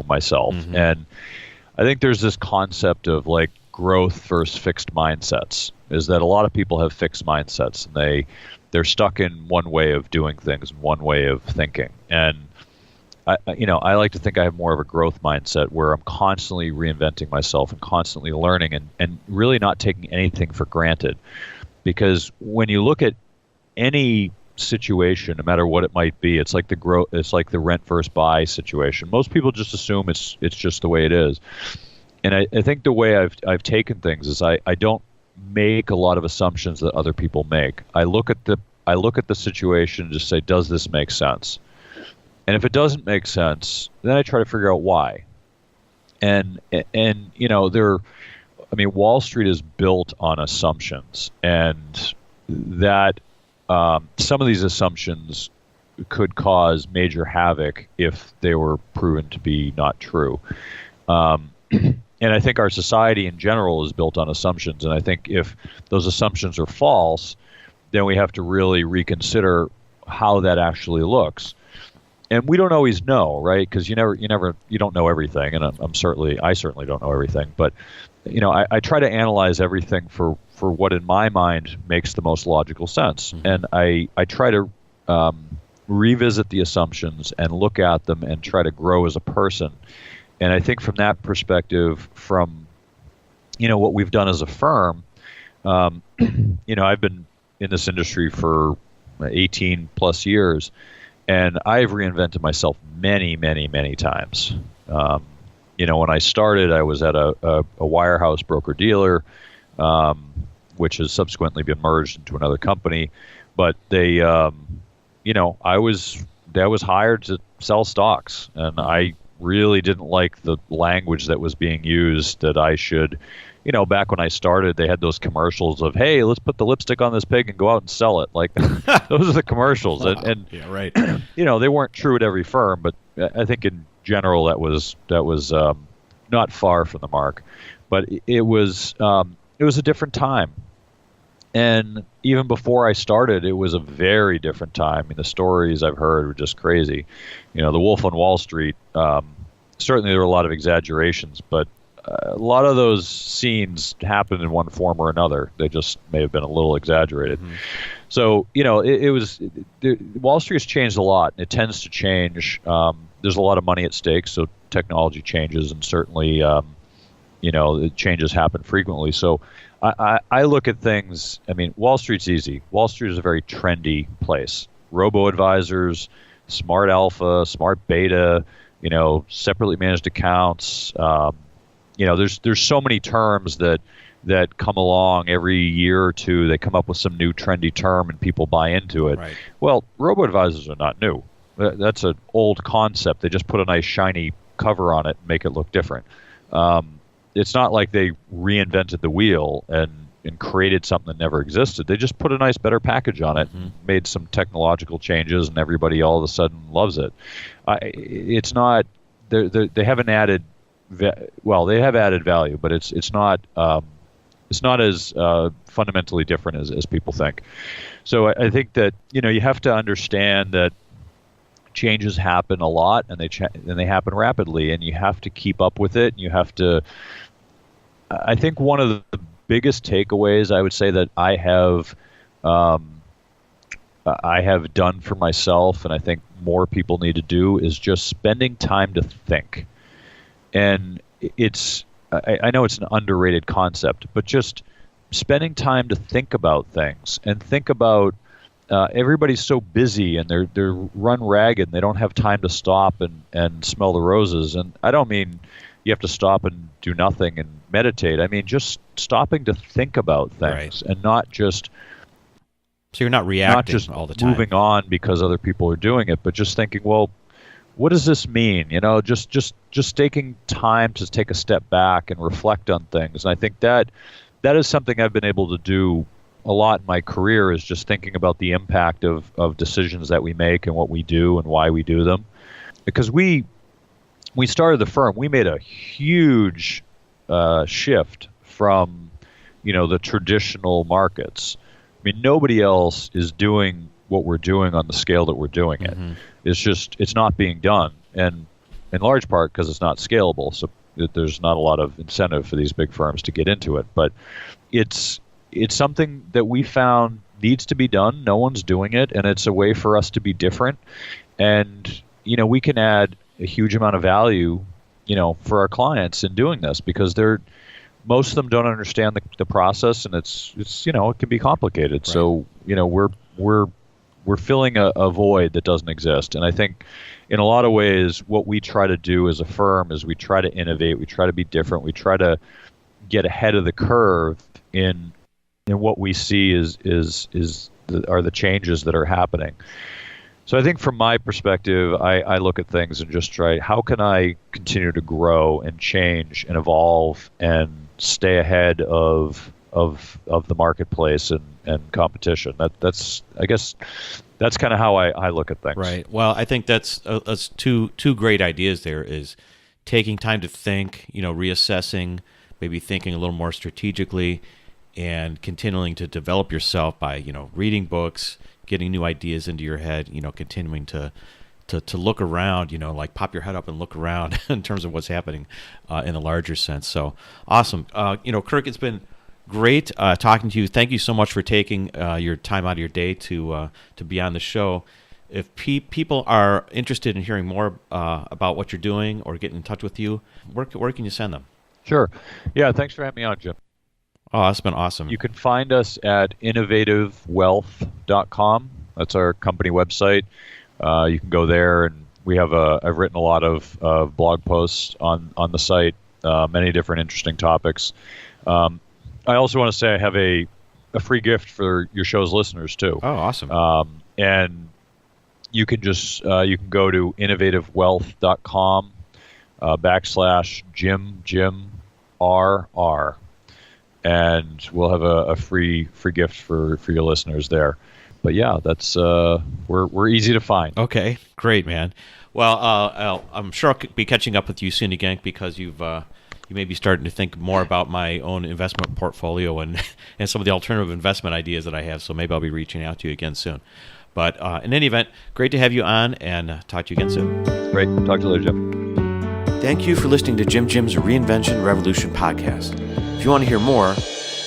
myself. Mm-hmm. And I think there's this concept of like growth versus fixed mindsets, is that a lot of people have fixed mindsets and they're stuck in one way of doing things, one way of thinking. And I like to think I have more of a growth mindset where I'm constantly reinventing myself and constantly learning and really not taking anything for granted. Because when you look at any situation, no matter what it might be, it's like the rent versus buy situation. Most people just assume it's just the way it is. And I think the way I've taken things is I don't make a lot of assumptions that other people make. I look at the situation and just say, does this make sense? And if it doesn't make sense, then I try to figure out why. And Wall Street is built on assumptions, and that some of these assumptions could cause major havoc if they were proven to be not true. And I think our society in general is built on assumptions. And I think if those assumptions are false, then we have to really reconsider how that actually looks. And we don't always know, right? Because you don't know everything, and I certainly don't know everything. But I try to analyze everything for what in my mind makes the most logical sense, mm-hmm. and I try to revisit the assumptions and look at them and try to grow as a person. And I think from that perspective, from what we've done as a firm, I've been in this industry for 18 plus years. And I've reinvented myself many, many, many times. When I started, I was at a wirehouse broker-dealer, which has subsequently been merged into another company. But they, I was hired to sell stocks, and I really didn't like the language that was being used that I should. Back when I started, they had those commercials of, hey, let's put the lipstick on this pig and go out and sell it. Like, those are the commercials. And yeah, right. They weren't true at every firm, but I think in general that was not far from the mark. But it was a different time. And even before I started, it was a very different time. I mean, the stories I've heard were just crazy. The Wolf on Wall Street, certainly there were a lot of exaggerations, but a lot of those scenes happened in one form or another. They just may have been a little exaggerated. Mm-hmm. So, Wall Street has changed a lot. It tends to change. There's a lot of money at stake, so technology changes, and certainly, the changes happen frequently. So I look at things, Wall Street's easy. Wall Street is a very trendy place. Robo-advisors, smart alpha, smart beta, separately managed accounts, there's so many terms that come along every year or two. They come up with some new trendy term and people buy into it. Right. Well, robo-advisors are not new. That's an old concept. They just put a nice shiny cover on it and make it look different. It's not like they reinvented the wheel and created something that never existed. They just put a nice, better package on it, mm-hmm. made some technological changes, and everybody all of a sudden loves it. It's not. They haven't added. They have added value, but it's not as fundamentally different as people think. So I think that you have to understand that changes happen a lot, and they happen rapidly, and you have to keep up with it. You have to. I think one of the biggest takeaways I would say that I have done for myself, and I think more people need to do, is just spending time to think. And I know it's an underrated concept, but just spending time to think about things and think about everybody's so busy and they're run ragged and they don't have time to stop and smell the roses. And I don't mean you have to stop and do nothing and meditate. I mean just stopping to think about things, right. And not just so you're not reacting all the time, moving on because other people are doing it, but just thinking, well, what does this mean? Just taking time to take a step back and reflect on things. And I think that is something I've been able to do a lot in my career is just thinking about the impact of decisions that we make and what we do and why we do them. Because we started the firm, we made a huge shift from, the traditional markets. I mean, nobody else is doing what we're doing on the scale that we're doing it. It's not being done, and in large part because it's not scalable. So there's not a lot of incentive for these big firms to get into it. But it's something that we found needs to be done. No one's doing it, and it's a way for us to be different. And we can add a huge amount of value, for our clients in doing this, because most of them don't understand the process, and it's it can be complicated. Right. So we're filling a void that doesn't exist. And I think in a lot of ways what we try to do as a firm is we try to innovate, we try to be different, we try to get ahead of the curve in what we see are the changes that are happening. So I think from my perspective, I look at things and just try, how can I continue to grow and change and evolve and stay ahead of the marketplace and competition. I guess that's kind of how I look at things. Right. Well, I think that's two great ideas there, is taking time to think, reassessing, maybe thinking a little more strategically, and continuing to develop yourself by, reading books, getting new ideas into your head, continuing to look around, like pop your head up and look around in terms of what's happening in a larger sense. So awesome. Kirk, it's been great talking to you. Thank you so much for taking your time out of your day to be on the show. If people are interested in hearing more about what you're doing or getting in touch with you, where can you send them? Sure. Yeah, thanks for having me on, Jim. Oh, that's been awesome. You can find us at innovativewealth.com. That's our company website. You can go there, and we have I've written a lot of blog posts on the site, many different interesting topics. I also want to say I have a free gift for your show's listeners too. Oh, awesome. And you can just you can go to innovativewealth.com /JimRR. And we'll have a free gift for your listeners there. But yeah, that's we're easy to find. Okay, great, man. Well, I'm sure I'll be catching up with you soon again, because you may be starting to think more about my own investment portfolio and some of the alternative investment ideas that I have. So maybe I'll be reaching out to you again soon. But in any event, great to have you on, and talk to you again soon. Great. Talk to you later, Jim. Thank you for listening to Jim's Reinvention Revolution podcast. If you want to hear more,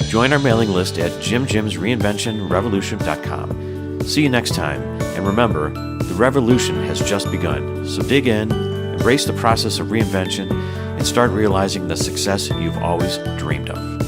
join our mailing list at jimreinventionrevolution.com. See you next time, and remember, the revolution has just begun. So dig in, embrace the process of reinvention, and start realizing the success you've always dreamed of.